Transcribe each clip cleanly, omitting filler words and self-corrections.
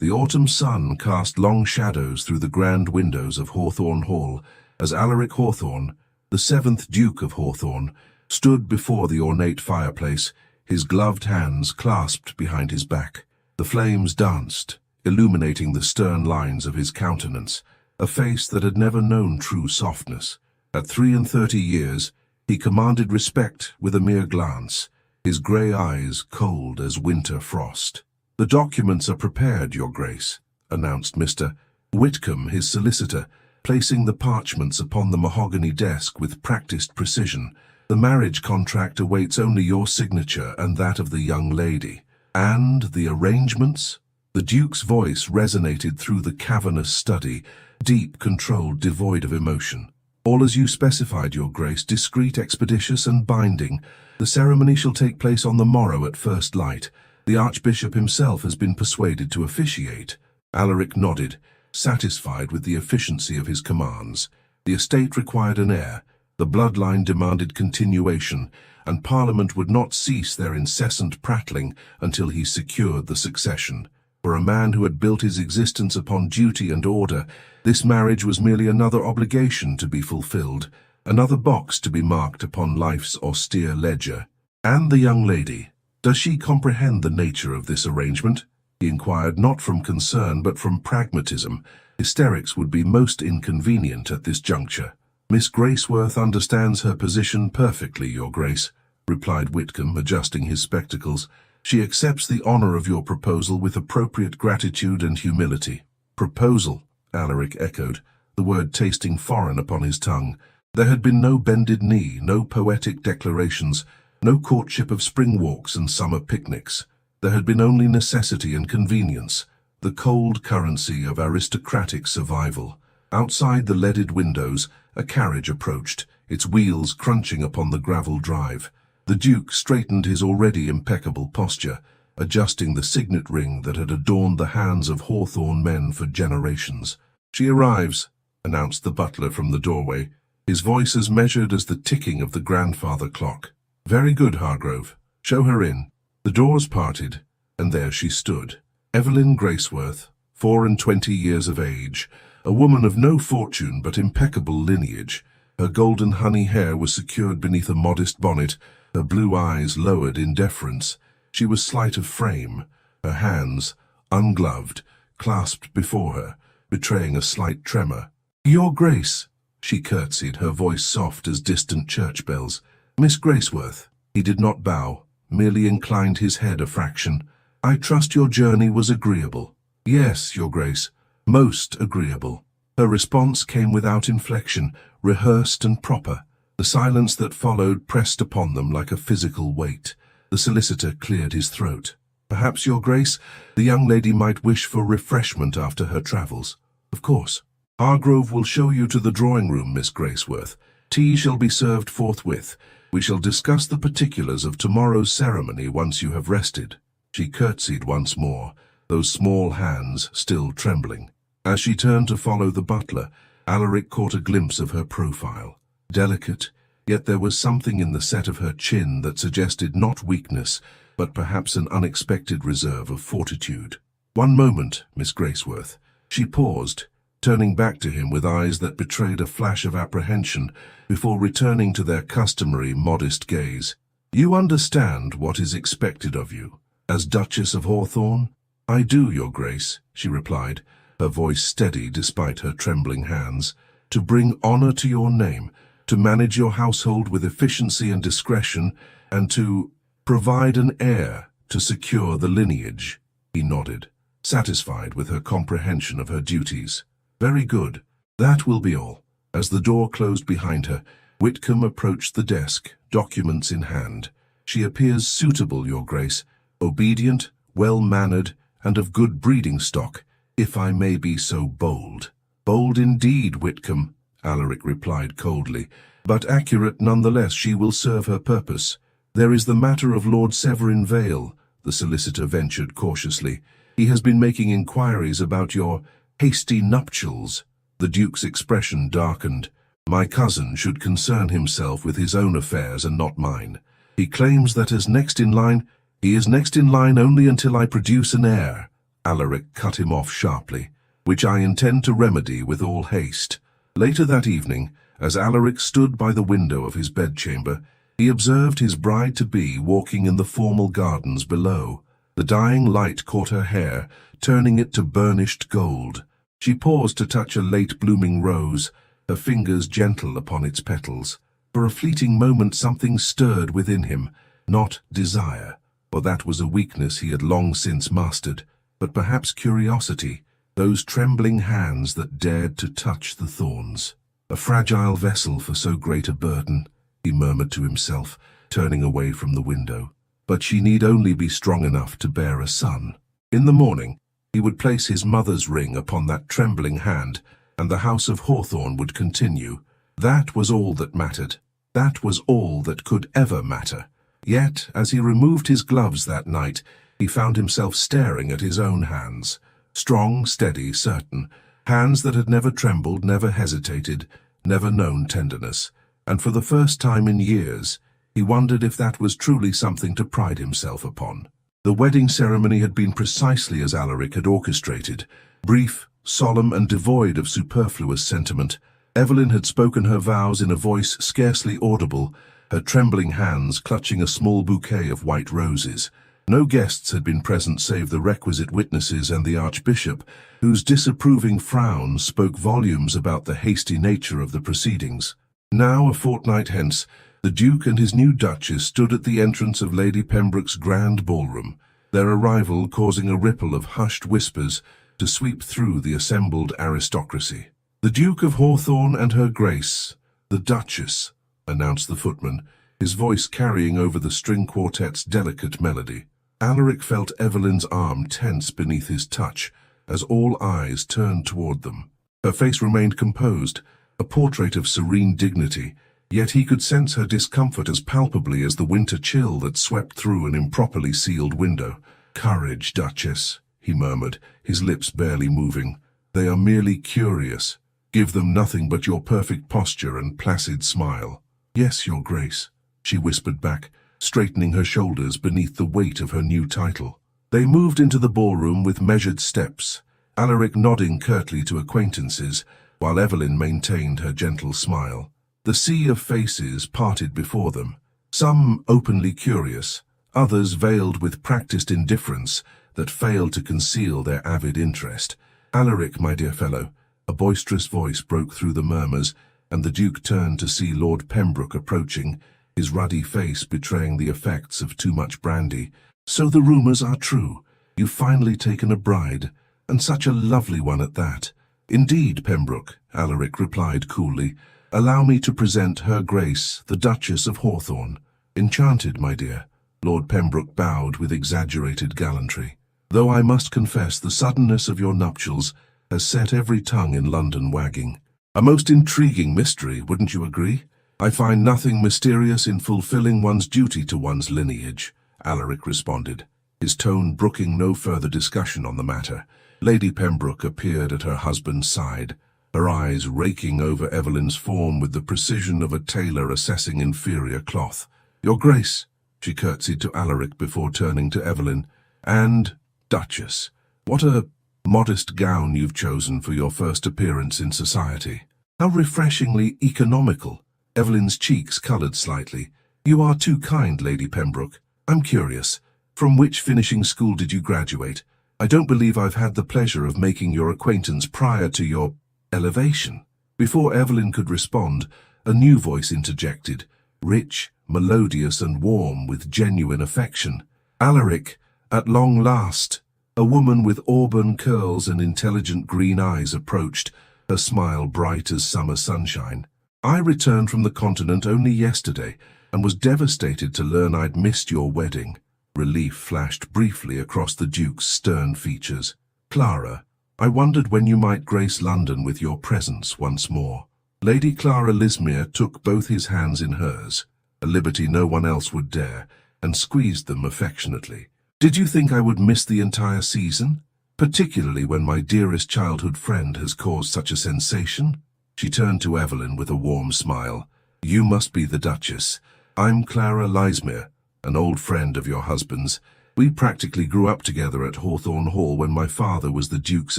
The autumn sun cast long shadows through the grand windows of Hawthorne Hall as Alaric Hawthorne, the seventh Duke of Hawthorne, stood before the ornate fireplace, his gloved hands clasped behind his back. The flames danced, illuminating the stern lines of his countenance, a face that had never known true softness. At 33 years, he commanded respect with a mere glance, his grey eyes cold as winter frost. "The documents are prepared, Your Grace," announced Mr. Whitcomb, his solicitor, placing the parchments upon the mahogany desk with practiced precision. "The marriage contract awaits only your signature and that of the young lady." "And the arrangements?" The Duke's voice resonated through the cavernous study, deep, controlled, devoid of emotion. "All as you specified, Your Grace, discreet, expeditious, and binding. The ceremony shall take place on the morrow at first light. The Archbishop himself has been persuaded to officiate." Alaric nodded, satisfied with the efficiency of his commands. The estate required an heir, the bloodline demanded continuation, and Parliament would not cease their incessant prattling until he secured the succession. For a man who had built his existence upon duty and order, this marriage was merely another obligation to be fulfilled, another box to be marked upon life's austere ledger. "And the young lady, does she comprehend the nature of this arrangement?" he inquired, not from concern but from pragmatism. Hysterics would be most inconvenient at this juncture. "Miss Graceworth understands her position perfectly, Your Grace," replied Whitcomb, adjusting his spectacles. "She accepts the honor of your proposal with appropriate gratitude and humility." "Proposal," Alaric echoed, the word tasting foreign upon his tongue. There had been no bended knee, no poetic declarations, no courtship of spring walks and summer picnics. There had been only necessity and convenience, the cold currency of aristocratic survival. Outside the leaded windows, a carriage approached, its wheels crunching upon the gravel drive. The Duke straightened his already impeccable posture, adjusting the signet ring that had adorned the hands of Hawthorne men for generations. "She arrives," announced the butler from the doorway, his voice as measured as the ticking of the grandfather clock. "Very good, Hargrove. Show her in." The doors parted, and there she stood. Evelyn Graceworth, 24 years of age, a woman of no fortune but impeccable lineage. Her golden honey hair was secured beneath a modest bonnet, her blue eyes lowered in deference. She was slight of frame, her hands, ungloved, clasped before her, betraying a slight tremor. "Your Grace," she curtsied, her voice soft as distant church bells. "Miss Graceworth." He did not bow, merely inclined his head a fraction. "I trust your journey was agreeable." "Yes, Your Grace, most agreeable." Her response came without inflection, rehearsed and proper. The silence that followed pressed upon them like a physical weight. The solicitor cleared his throat. "Perhaps, Your Grace, the young lady might wish for refreshment after her travels." "Of course. Hargrove will show you to the drawing-room, Miss Graceworth. Tea shall be served forthwith. We shall discuss the particulars of tomorrow's ceremony once you have rested." She curtsied once more, those small hands still trembling. As she turned to follow the butler, Alaric caught a glimpse of her profile. Delicate, yet there was something in the set of her chin that suggested not weakness, but perhaps an unexpected reserve of fortitude. "One moment, Miss Graceworth." She paused, turning back to him with eyes that betrayed a flash of apprehension before returning to their customary modest gaze. "You understand what is expected of you, as Duchess of Hawthorne?" "I do, Your Grace," she replied, her voice steady despite her trembling hands. "To bring honor to your name, to manage your household with efficiency and discretion, and to provide an heir to secure the lineage." He nodded, satisfied with her comprehension of her duties. "Very good. That will be all." As the door closed behind her, Whitcomb approached the desk, documents in hand. "She appears suitable, Your Grace, obedient, well-mannered, and of good breeding stock, if I may be so bold." "Bold indeed, Whitcomb," Alaric replied coldly, "but accurate nonetheless. She will serve her purpose." "There is the matter of Lord Severin Vale," the solicitor ventured cautiously. "He has been making inquiries about your hasty nuptials." The Duke's expression darkened. "My cousin should concern himself with his own affairs and not mine. He claims that he is next in line only until I produce an heir." Alaric cut him off sharply, "which I intend to remedy with all haste." Later that evening, as Alaric stood by the window of his bedchamber, he observed his bride-to-be walking in the formal gardens below. The dying light caught her hair, turning it to burnished gold. She paused to touch a late-blooming rose, her fingers gentle upon its petals. For a fleeting moment something stirred within him, not desire, for that was a weakness he had long since mastered, but perhaps curiosity, those trembling hands that dared to touch the thorns. "A fragile vessel for so great a burden," he murmured to himself, turning away from the window. "But she need only be strong enough to bear a son." In the morning, he would place his mother's ring upon that trembling hand, and the house of Hawthorne would continue. That was all that mattered. That was all that could ever matter. Yet, as he removed his gloves that night, he found himself staring at his own hands. Strong, steady, certain. Hands that had never trembled, never hesitated, never known tenderness. And for the first time in years, he wondered if that was truly something to pride himself upon. The wedding ceremony had been precisely as Alaric had orchestrated. Brief, solemn, and devoid of superfluous sentiment. Evelyn had spoken her vows in a voice scarcely audible, her trembling hands clutching a small bouquet of white roses. No guests had been present save the requisite witnesses and the Archbishop, whose disapproving frown spoke volumes about the hasty nature of the proceedings. Now, a fortnight hence, the Duke and his new Duchess stood at the entrance of Lady Pembroke's grand ballroom, their arrival causing a ripple of hushed whispers to sweep through the assembled aristocracy. "The Duke of Hawthorne and her Grace, the Duchess," announced the footman, his voice carrying over the string quartet's delicate melody. Alaric felt Evelyn's arm tense beneath his touch as all eyes turned toward them. Her face remained composed, a portrait of serene dignity, yet he could sense her discomfort as palpably as the winter chill that swept through an improperly sealed window. "Courage, Duchess," he murmured, his lips barely moving. "They are merely curious. Give them nothing but your perfect posture and placid smile." "Yes, Your Grace," she whispered back, straightening her shoulders beneath the weight of her new title. They moved into the ballroom with measured steps, Alaric nodding curtly to acquaintances, while Evelyn maintained her gentle smile. The sea of faces parted before them, some openly curious, others veiled with practiced indifference that failed to conceal their avid interest. "Alaric, my dear fellow," a boisterous voice broke through the murmurs, and the Duke turned to see Lord Pembroke approaching, his ruddy face betraying the effects of too much brandy. "So the rumors are true. You've finally taken a bride, and such a lovely one at that." "Indeed, Pembroke," Alaric replied coolly. "Allow me to present Her Grace, the Duchess of Hawthorne." "Enchanted, my dear." Lord Pembroke bowed with exaggerated gallantry. "Though I must confess the suddenness of your nuptials has set every tongue in London wagging." "A most intriguing mystery, wouldn't you agree?" "I find nothing mysterious in fulfilling one's duty to one's lineage," Alaric responded, his tone brooking no further discussion on the matter. Lady Pembroke appeared at her husband's side, her eyes raking over Evelyn's form with the precision of a tailor assessing inferior cloth. "Your Grace," she curtsied to Alaric before turning to Evelyn, "and Duchess, what a modest gown you've chosen for your first appearance in society. How refreshingly economical." Evelyn's cheeks coloured slightly. "You are too kind, Lady Pembroke. I'm curious, from which finishing school did you graduate? I don't believe I've had the pleasure of making your acquaintance prior to your elevation." Before Evelyn could respond, a new voice interjected, rich, melodious and warm with genuine affection. "Alaric, at long last." A woman with auburn curls and intelligent green eyes approached, her smile bright as summer sunshine. "I returned from the continent only yesterday, and was devastated to learn I'd missed your wedding." Relief flashed briefly across the Duke's stern features. "Clara, I wondered when you might grace London with your presence once more." Lady Clara Lismere took both his hands in hers, a liberty no one else would dare, and squeezed them affectionately. "Did you think I would miss the entire season? Particularly when my dearest childhood friend has caused such a sensation?" She turned to Evelyn with a warm smile. "You must be the Duchess. I'm Clara Lismere, an old friend of your husband's. We practically grew up together at Hawthorne Hall when my father was the Duke's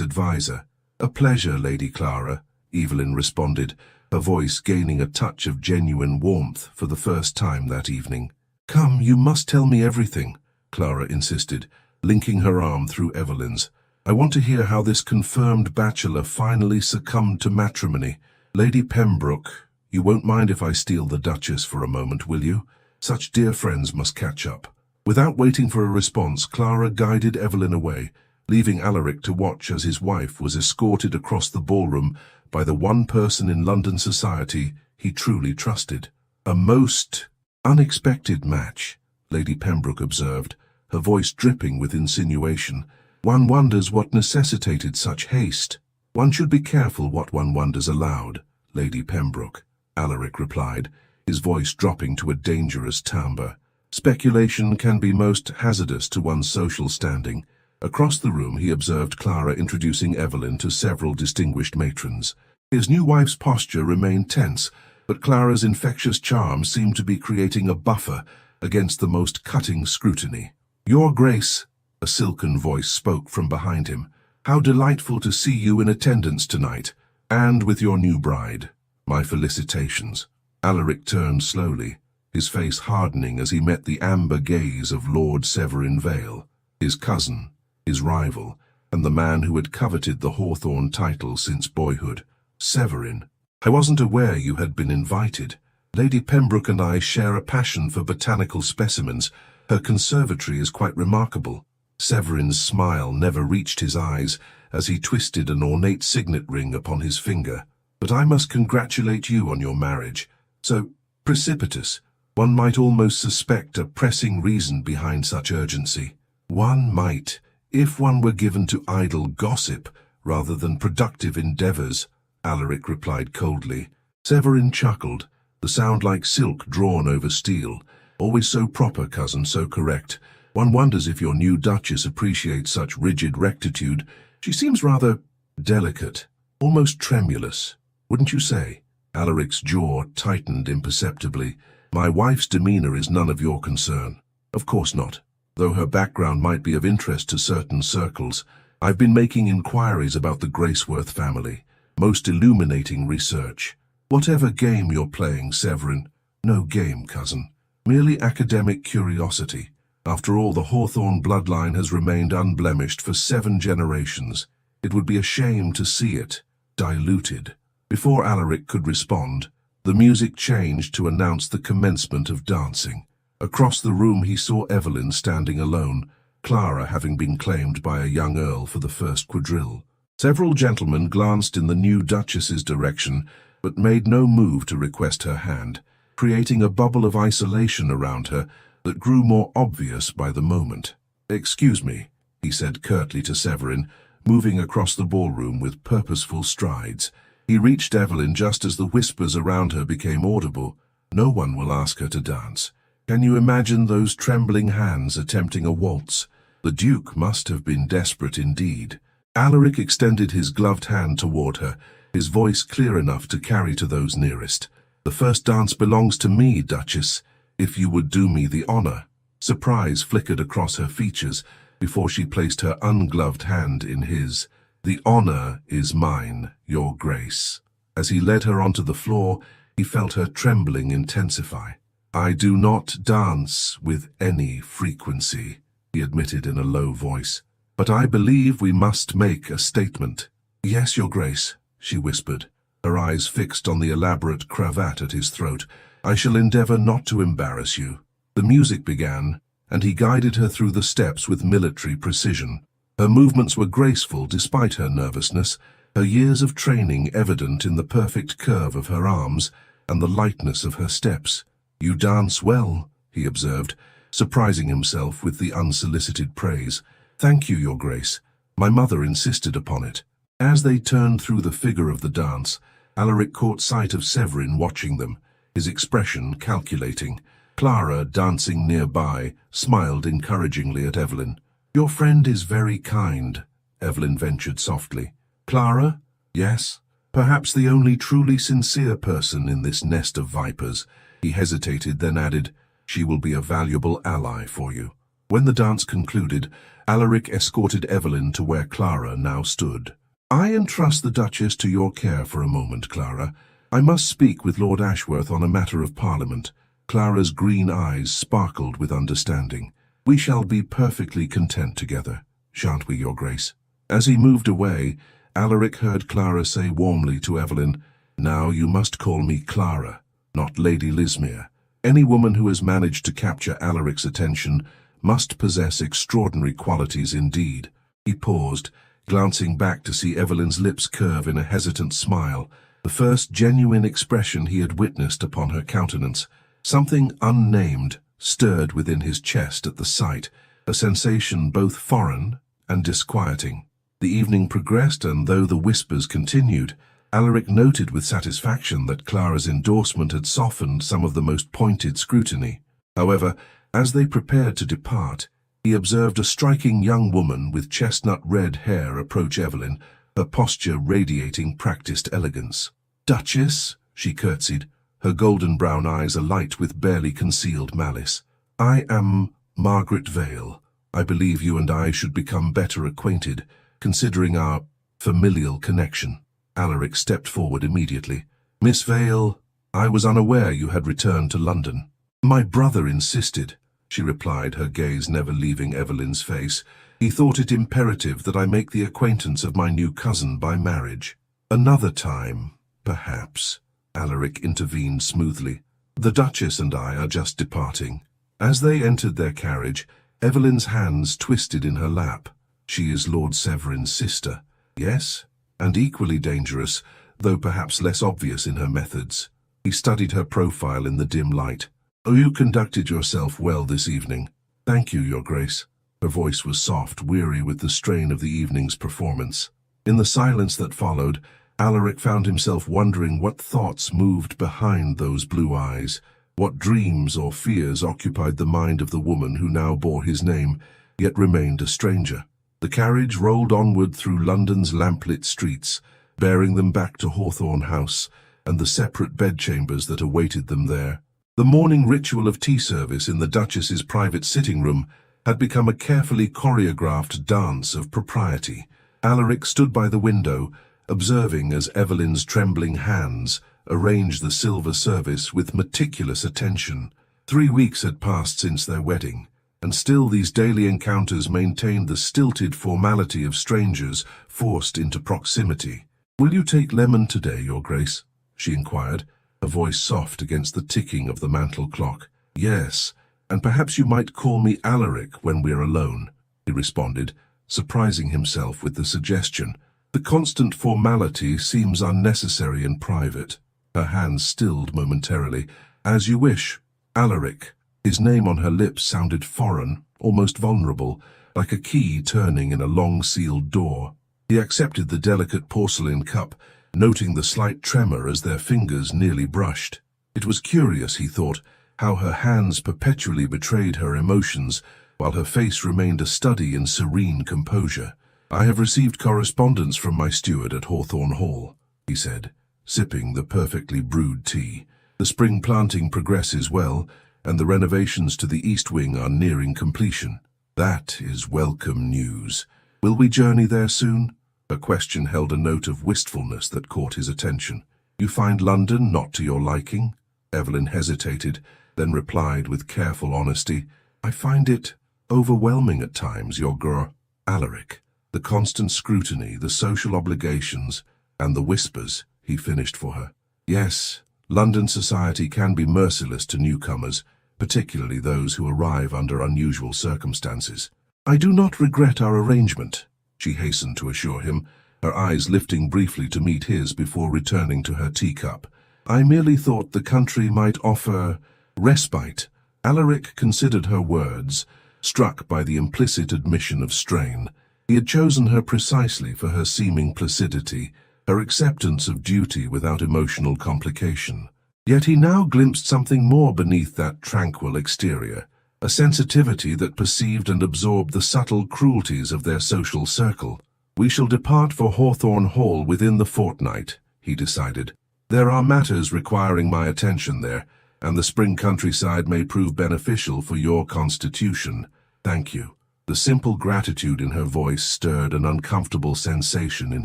advisor. A pleasure, Lady Clara, Evelyn responded, her voice gaining a touch of genuine warmth for the first time that evening. Come, you must tell me everything, Clara insisted, linking her arm through Evelyn's. I want to hear how this confirmed bachelor finally succumbed to matrimony. Lady Pembroke, you won't mind if I steal the Duchess for a moment, will you? Such dear friends must catch up. Without waiting for a response, Clara guided Evelyn away, leaving Alaric to watch as his wife was escorted across the ballroom by the one person in London society he truly trusted. A most unexpected match, Lady Pembroke observed, her voice dripping with insinuation. One wonders what necessitated such haste. One should be careful what one wonders aloud, Lady Pembroke, Alaric replied, his voice dropping to a dangerous timbre. Speculation can be most hazardous to one's social standing. Across the room he observed Clara introducing Evelyn to several distinguished matrons. His new wife's posture remained tense, but Clara's infectious charm seemed to be creating a buffer against the most cutting scrutiny. Your Grace, a silken voice spoke from behind him. How delightful to see you in attendance tonight, and with your new bride. My felicitations. Alaric turned slowly, his face hardening as he met the amber gaze of Lord Severin Vale, his cousin, his rival, and the man who had coveted the Hawthorne title since boyhood. Severin, I wasn't aware you had been invited. Lady Pembroke and I share a passion for botanical specimens. Her conservatory is quite remarkable. Severin's smile never reached his eyes as he twisted an ornate signet ring upon his finger. But I must congratulate you on your marriage. So precipitous, one might almost suspect a pressing reason behind such urgency. One might, if one were given to idle gossip rather than productive endeavors, Alaric replied coldly. Severin chuckled, the sound like silk drawn over steel. Always so proper, cousin, so correct. One wonders if your new Duchess appreciates such rigid rectitude. She seems rather delicate, almost tremulous, wouldn't you say? Alaric's jaw tightened imperceptibly. My wife's demeanor is none of your concern. Of course not. Though her background might be of interest to certain circles, I've been making inquiries about the Graceworth family. Most illuminating research. Whatever game you're playing, Severin. No game, cousin. Merely academic curiosity. After all, the Hawthorne bloodline has remained unblemished for 7 generations. It would be a shame to see it diluted. Before Alaric could respond, the music changed to announce the commencement of dancing. Across the room he saw Evelyn standing alone, Clara having been claimed by a young earl for the first quadrille. Several gentlemen glanced in the new Duchess's direction, but made no move to request her hand, creating a bubble of isolation around her that grew more obvious by the moment. Excuse me, he said curtly to Severin, moving across the ballroom with purposeful strides. He reached Evelyn just as the whispers around her became audible. No one will ask her to dance. Can you imagine those trembling hands attempting a waltz? The Duke must have been desperate indeed. Alaric extended his gloved hand toward her, his voice clear enough to carry to those nearest. The first dance belongs to me, Duchess, if you would do me the honor. Surprise flickered across her features before she placed her ungloved hand in his. The honor is mine, your Grace. As he led her onto the floor, he felt her trembling intensify. I do not dance with any frequency, he admitted in a low voice. But I believe we must make a statement. Yes, your Grace, she whispered, her eyes fixed on the elaborate cravat at his throat. I shall endeavor not to embarrass you. The music began, and he guided her through the steps with military precision. Her movements were graceful despite her nervousness, her years of training evident in the perfect curve of her arms and the lightness of her steps. You dance well, he observed, surprising himself with the unsolicited praise. Thank you, your Grace. My mother insisted upon it. As they turned through the figure of the dance, Alaric caught sight of Severin watching them, his expression calculating. Clara, dancing nearby, smiled encouragingly at Evelyn. Your friend is very kind, Evelyn ventured softly. Clara? Yes. Perhaps the only truly sincere person in this nest of vipers. He hesitated, then added, she will be a valuable ally for you. When the dance concluded, Alaric escorted Evelyn to where Clara now stood. "I entrust the Duchess to your care for a moment, Clara. I must speak with Lord Ashworth on a matter of Parliament." Clara's green eyes sparkled with understanding. "We shall be perfectly content together, shan't we, Your Grace?" As he moved away, Alaric heard Clara say warmly to Evelyn, "Now you must call me Clara, not Lady Lismere." Any woman who has managed to capture Alaric's attention must possess extraordinary qualities indeed. He paused, glancing back to see Evelyn's lips curve in a hesitant smile, the first genuine expression he had witnessed upon her countenance. Something unnamed stirred within his chest at the sight, a sensation both foreign and disquieting. The evening progressed, and though the whispers continued, Alaric noted with satisfaction that Clara's endorsement had softened some of the most pointed scrutiny. However, as they prepared to depart, he observed a striking young woman with chestnut-red hair approach Evelyn, her posture radiating practiced elegance. "Duchess," she curtsied, her golden-brown eyes alight with barely concealed malice. "I am Margaret Vale. I believe you and I should become better acquainted, considering our familial connection." Alaric stepped forward immediately. "Miss Vale, I was unaware you had returned to London." "My brother insisted," she replied, her gaze never leaving Evelyn's face. "He thought it imperative that I make the acquaintance of my new cousin by marriage." "Another time, perhaps," Alaric intervened smoothly. "The Duchess and I are just departing." As they entered their carriage, Evelyn's hands twisted in her lap. "She is Lord Severin's sister." "Yes, and equally dangerous, though perhaps less obvious in her methods." He studied her profile in the dim light. "Oh, you conducted yourself well this evening." "Thank you, Your Grace." Her voice was soft, weary with the strain of the evening's performance. In the silence that followed, Alaric found himself wondering what thoughts moved behind those blue eyes, what dreams or fears occupied the mind of the woman who now bore his name, yet remained a stranger. The carriage rolled onward through London's lamplit streets, bearing them back to Hawthorne House and the separate bedchambers that awaited them there. The morning ritual of tea service in the Duchess's private sitting room had become a carefully choreographed dance of propriety. Alaric stood by the window, observing as Evelyn's trembling hands arranged the silver service with meticulous attention. 3 weeks had passed since their wedding, and still these daily encounters maintained the stilted formality of strangers forced into proximity. "Will you take lemon today, Your Grace?" she inquired, her voice soft against the ticking of the mantel clock. "Yes, and perhaps you might call me Alaric when we're alone," he responded, surprising himself with the suggestion. "The constant formality seems unnecessary in private." Her hands stilled momentarily. "As you wish, Alaric." His name on her lips sounded foreign, almost vulnerable, like a key turning in a long-sealed door. He accepted the delicate porcelain cup, noting the slight tremor as their fingers nearly brushed. It was curious, he thought, how her hands perpetually betrayed her emotions, while her face remained a study in serene composure. "I have received correspondence from my steward at Hawthorne Hall," he said, sipping the perfectly brewed tea. "The spring planting progresses well, and the renovations to the east wing are nearing completion." "That is welcome news. Will we journey there soon?" Her question held a note of wistfulness that caught his attention. "You find London not to your liking?" Evelyn hesitated, then replied with careful honesty, "I find it overwhelming at times, Your Grace." "Alaric, the constant scrutiny, the social obligations, and the whispers," he finished for her. "Yes, London society can be merciless to newcomers, particularly those who arrive under unusual circumstances." "I do not regret our arrangement," she hastened to assure him, her eyes lifting briefly to meet his before returning to her teacup. "I merely thought the country might offer respite." Alaric considered her words, struck by the implicit admission of strain. He had chosen her precisely for her seeming placidity, her acceptance of duty without emotional complication. Yet he now glimpsed something more beneath that tranquil exterior, a sensitivity that perceived and absorbed the subtle cruelties of their social circle. "We shall depart for Hawthorne Hall within the fortnight," he decided. "There are matters requiring my attention there, and the spring countryside may prove beneficial for your constitution." Thank you. The simple gratitude in her voice stirred an uncomfortable sensation in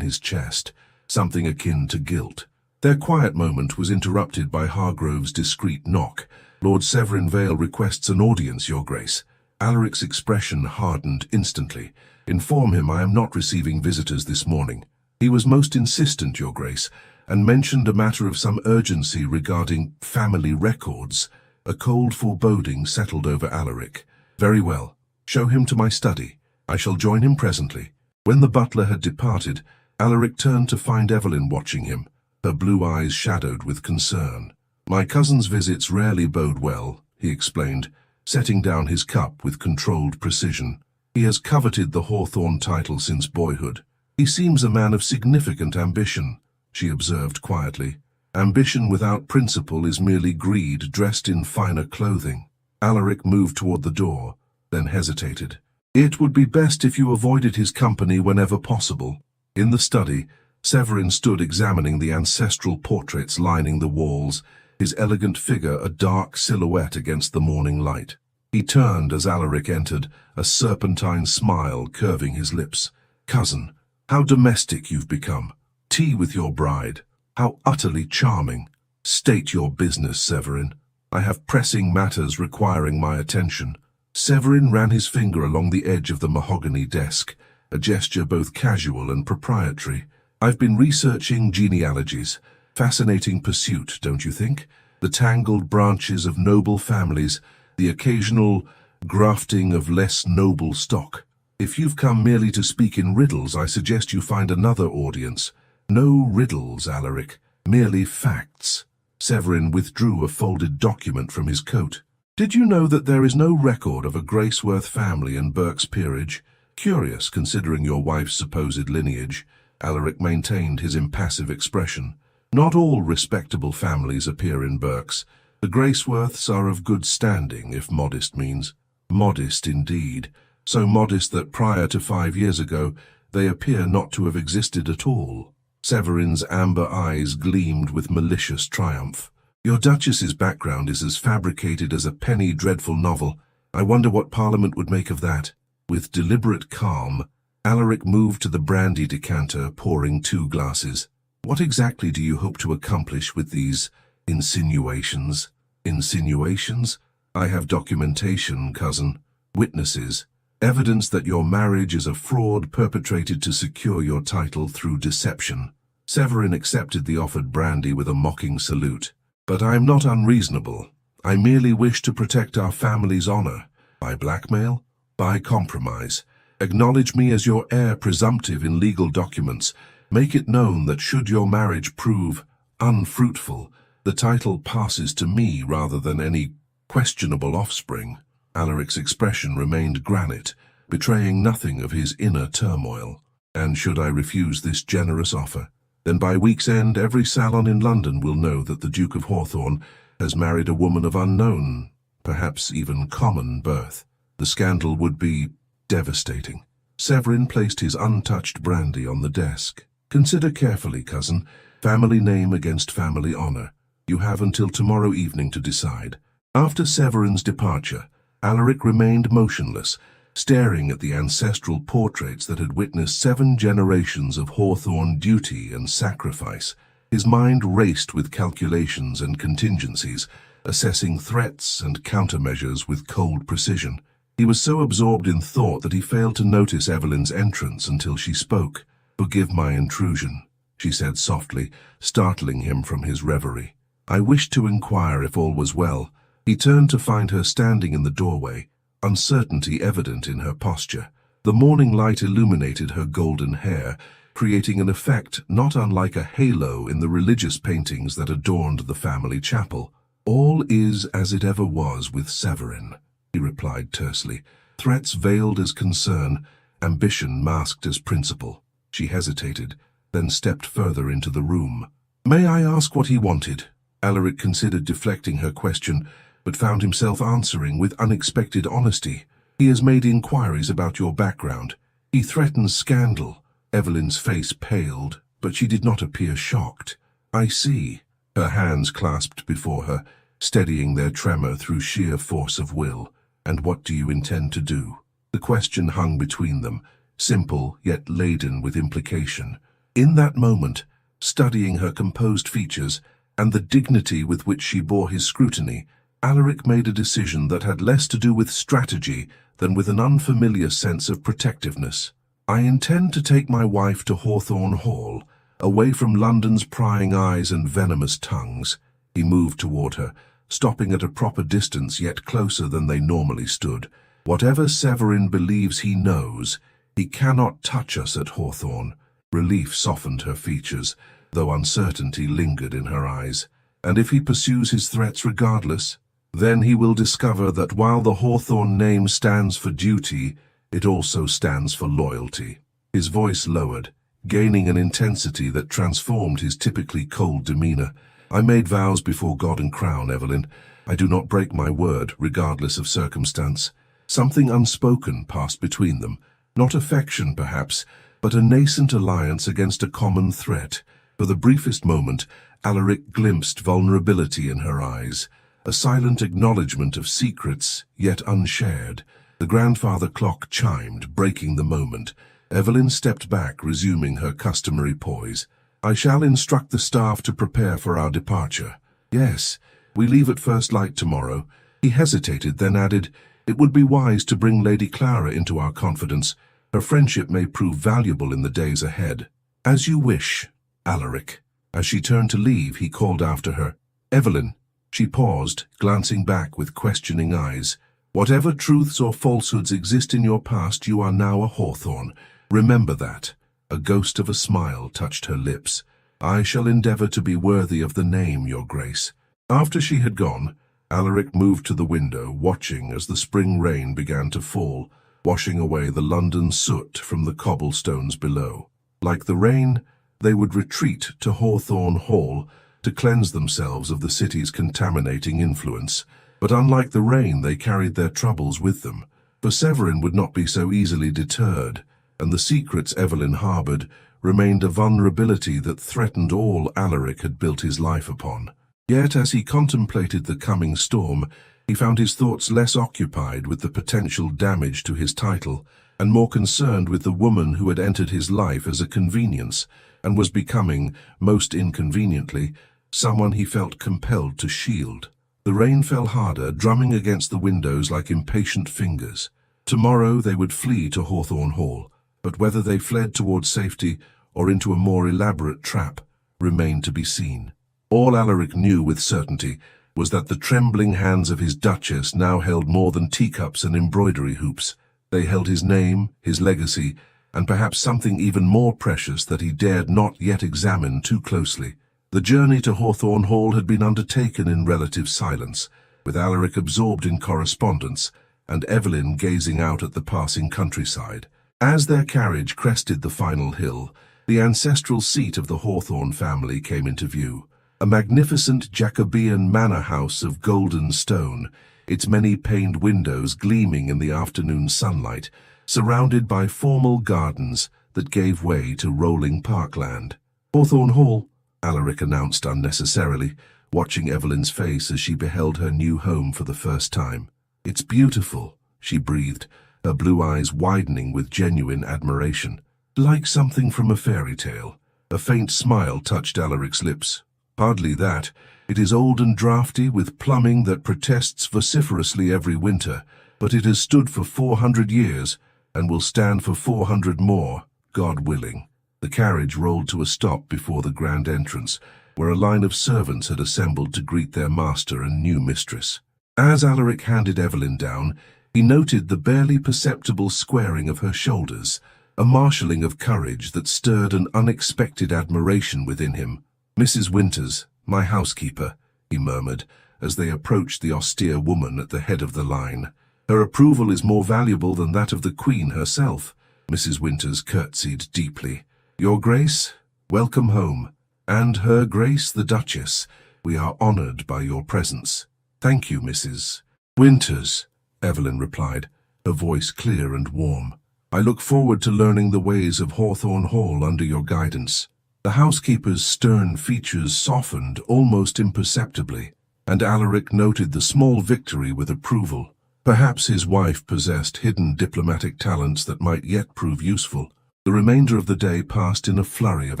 his chest, something akin to guilt. Their quiet moment was interrupted by Hargrove's discreet knock. "Lord Severin Vale requests an audience, Your Grace." Alaric's expression hardened instantly. "Inform him I am not receiving visitors this morning. He was most insistent, Your Grace, and mentioned a matter of some urgency regarding family records." A cold foreboding settled over Alaric. "Very well. Show him to my study. I shall join him presently." When the butler had departed, Alaric turned to find Evelyn watching him, her blue eyes shadowed with concern. "My cousin's visits rarely bode well," he explained, setting down his cup with controlled precision. "He has coveted the Hawthorne title since boyhood. He seems a man of significant ambition," she observed quietly. "Ambition without principle is merely greed dressed in finer clothing." Alaric moved toward the door, then hesitated. "It would be best if you avoided his company whenever possible." In the study, Severin stood examining the ancestral portraits lining the walls, his elegant figure a dark silhouette against the morning light. He turned as Alaric entered, a serpentine smile curving his lips. "Cousin, how domestic you've become. Tea with your bride. How utterly charming. State your business, Severin. I have pressing matters requiring my attention." Severin ran his finger along the edge of the mahogany desk, a gesture both casual and proprietary. "I've been researching genealogies. Fascinating pursuit, don't you think? The tangled branches of noble families, the occasional grafting of less noble stock. If you've come merely to speak in riddles, I suggest you find another audience." "No riddles, Alaric, merely facts." Severin withdrew a folded document from his coat. "Did you know that there is no record of a Graceworth family in Berk's peerage? Curious, considering your wife's supposed lineage." Alaric maintained his impassive expression. "Not all respectable families appear in Berks. The Graceworths are of good standing, if modest means." "Modest indeed. So modest that prior to 5 years ago, they appear not to have existed at all." Severin's amber eyes gleamed with malicious triumph. "Your Duchess's background is as fabricated as a penny dreadful novel. I wonder what Parliament would make of that." With deliberate calm, Alaric moved to the brandy decanter, pouring 2 glasses. "What exactly do you hope to accomplish with these insinuations?" "Insinuations? I have documentation, cousin. Witnesses. Evidence that your marriage is a fraud perpetrated to secure your title through deception." Severin accepted the offered brandy with a mocking salute. "But I am not unreasonable. I merely wish to protect our family's honor. By blackmail? By compromise. Acknowledge me as your heir presumptive in legal documents. Make it known that should your marriage prove unfruitful, the title passes to me rather than any questionable offspring." Alaric's expression remained granite, betraying nothing of his inner turmoil. "And should I refuse this generous offer? Then by week's end every salon in London will know that the Duke of Hawthorne has married a woman of unknown, perhaps even common birth. The scandal would be devastating." Severin placed his untouched brandy on the desk. "Consider carefully, cousin. Family name against family honor. You have until tomorrow evening to decide." After Severin's departure, Alaric remained motionless, staring at the ancestral portraits that had witnessed 7 generations of Hawthorne duty and sacrifice. His mind raced with calculations and contingencies, assessing threats and countermeasures with cold precision. He was so absorbed in thought that he failed to notice Evelyn's entrance until she spoke. "Forgive my intrusion," she said softly, startling him from his reverie. "I wished to inquire if all was well." He turned to find her standing in the doorway, uncertainty evident in her posture. The morning light illuminated her golden hair, creating an effect not unlike a halo in the religious paintings that adorned the family chapel. "All is as it ever was with Severin," he replied tersely. "Threats veiled as concern, ambition masked as principle." She hesitated, then stepped further into the room. "May I ask what he wanted?" Alaric considered deflecting her question, but found himself answering with unexpected honesty. "He has made inquiries about your background. He threatens scandal." Evelyn's face paled, but she did not appear shocked. "I see." Her hands clasped before her, steadying their tremor through sheer force of will. "And what do you intend to do?" The question hung between them, simple yet laden with implication. In that moment, studying her composed features and the dignity with which she bore his scrutiny, Alaric made a decision that had less to do with strategy than with an unfamiliar sense of protectiveness. "I intend to take my wife to Hawthorne Hall, away from London's prying eyes and venomous tongues." He moved toward her, stopping at a proper distance yet closer than they normally stood. "Whatever Severin believes he knows, he cannot touch us at Hawthorne." Relief softened her features, though uncertainty lingered in her eyes. "And if he pursues his threats regardless, then he will discover that while the Hawthorne name stands for duty, it also stands for loyalty." His voice lowered, gaining an intensity that transformed his typically cold demeanor. "I made vows before God and Crown, Evelyn. I do not break my word, regardless of circumstance." Something unspoken passed between them, not affection perhaps, but a nascent alliance against a common threat. For the briefest moment, Alaric glimpsed vulnerability in her eyes, a silent acknowledgement of secrets, yet unshared. The grandfather clock chimed, breaking the moment. Evelyn stepped back, resuming her customary poise. "I shall instruct the staff to prepare for our departure." "Yes, we leave at first light tomorrow." He hesitated, then added, "It would be wise to bring Lady Clara into our confidence. Her friendship may prove valuable in the days ahead." "As you wish, Alaric." As she turned to leave, he called after her, "Evelyn." She paused, glancing back with questioning eyes. "Whatever truths or falsehoods exist in your past, you are now a Hawthorne. Remember that." A ghost of a smile touched her lips. "I shall endeavor to be worthy of the name, Your Grace." After she had gone, Alaric moved to the window, watching as the spring rain began to fall, washing away the London soot from the cobblestones below. Like the rain, they would retreat to Hawthorne Hall to cleanse themselves of the city's contaminating influence. But unlike the rain, they carried their troubles with them. For Severin would not be so easily deterred, and the secrets Evelyn harbored remained a vulnerability that threatened all Alaric had built his life upon. Yet as he contemplated the coming storm, he found his thoughts less occupied with the potential damage to his title, and more concerned with the woman who had entered his life as a convenience, and was becoming, most inconveniently, someone he felt compelled to shield. The rain fell harder, drumming against the windows like impatient fingers. Tomorrow they would flee to Hawthorne Hall, but whether they fled towards safety or into a more elaborate trap remained to be seen. All Alaric knew with certainty was that the trembling hands of his Duchess now held more than teacups and embroidery hoops. They held his name, his legacy, and perhaps something even more precious that he dared not yet examine too closely. The journey to Hawthorne Hall had been undertaken in relative silence, with Alaric absorbed in correspondence and Evelyn gazing out at the passing countryside. As their carriage crested the final hill, the ancestral seat of the Hawthorne family came into view. A magnificent Jacobean manor house of golden stone, its many paned windows gleaming in the afternoon sunlight, surrounded by formal gardens that gave way to rolling parkland. "Hawthorne Hall," Alaric announced unnecessarily, watching Evelyn's face as she beheld her new home for the first time. "It's beautiful," she breathed, her blue eyes widening with genuine admiration. "Like something from a fairy tale." A faint smile touched Alaric's lips. "Hardly that. It is old and draughty, with plumbing that protests vociferously every winter, but it has stood for 400 years and will stand for 400 more, God willing." The carriage rolled to a stop before the grand entrance, where a line of servants had assembled to greet their master and new mistress. As Alaric handed Evelyn down, he noted the barely perceptible squaring of her shoulders, a marshalling of courage that stirred an unexpected admiration within him. "Mrs. Winters, my housekeeper," he murmured, as they approached the austere woman at the head of the line. "Her approval is more valuable than that of the Queen herself." Mrs. Winters curtsied deeply. "Your Grace, welcome home, and Her Grace the Duchess, we are honored by your presence." "Thank you, Mrs. Winters," Evelyn replied, her voice clear and warm. "I look forward to learning the ways of Hawthorne Hall under your guidance." The housekeeper's stern features softened almost imperceptibly, and Alaric noted the small victory with approval. Perhaps his wife possessed hidden diplomatic talents that might yet prove useful. The remainder of the day passed in a flurry of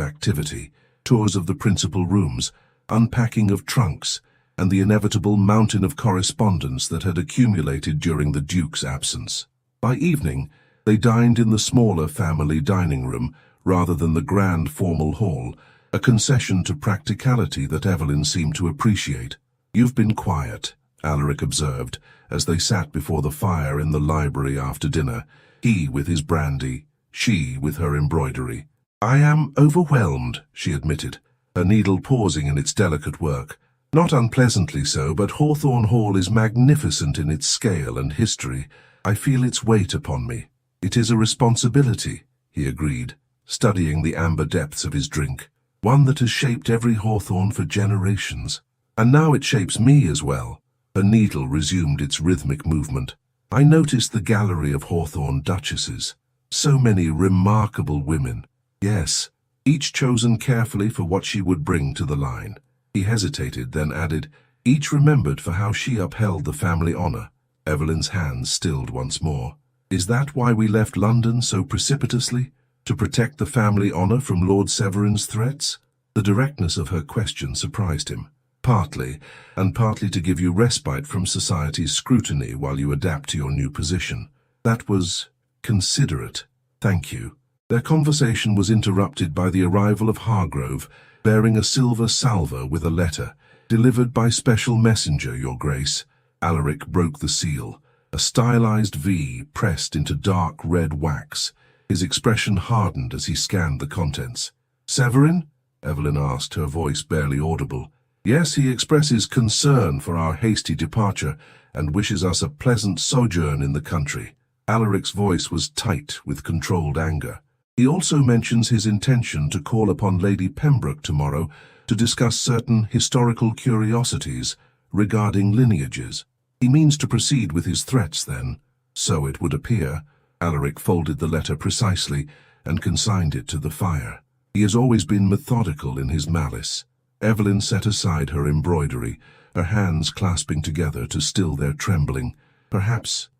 activity, tours of the principal rooms, unpacking of trunks, and the inevitable mountain of correspondence that had accumulated during the Duke's absence. By evening, they dined in the smaller family dining room rather than the grand formal hall, a concession to practicality that Evelyn seemed to appreciate. "You've been quiet," Alaric observed, as they sat before the fire in the library after dinner, he with his brandy, she with her embroidery. "I am overwhelmed," she admitted, her needle pausing in its delicate work. "Not unpleasantly so, but Hawthorne Hall is magnificent in its scale and history. I feel its weight upon me." "It is a responsibility," he agreed, studying the amber depths of his drink. "One that has shaped every Hawthorne for generations. And now it shapes me as well." Her needle resumed its rhythmic movement. "I noticed the gallery of Hawthorne duchesses. So many remarkable women. Yes, each chosen carefully for what she would bring to the line." He hesitated, then added, "Each remembered for how she upheld the family honor." Evelyn's hands stilled once more. "Is that why we left London so precipitously? To protect the family honor from Lord Severin's threats?" The directness of her question surprised him. "Partly, and partly to give you respite from society's scrutiny while you adapt to your new position." "That was considerate. Thank you." Their conversation was interrupted by the arrival of Hargrove, bearing a silver salver with a letter. "Delivered by special messenger, Your Grace." Alaric broke the seal, a stylized V pressed into dark red wax. His expression hardened as he scanned the contents. "Severin?" Evelyn asked, her voice barely audible. "Yes, he expresses concern for our hasty departure and wishes us a pleasant sojourn in the country." Alaric's voice was tight with controlled anger. "He also mentions his intention to call upon Lady Pembroke tomorrow to discuss certain historical curiosities regarding lineages. He means to proceed with his threats then." "So it would appear." Alaric folded the letter precisely and consigned it to the fire. "He has always been methodical in his malice." Evelyn set aside her embroidery, her hands clasping together to still their trembling. Perhaps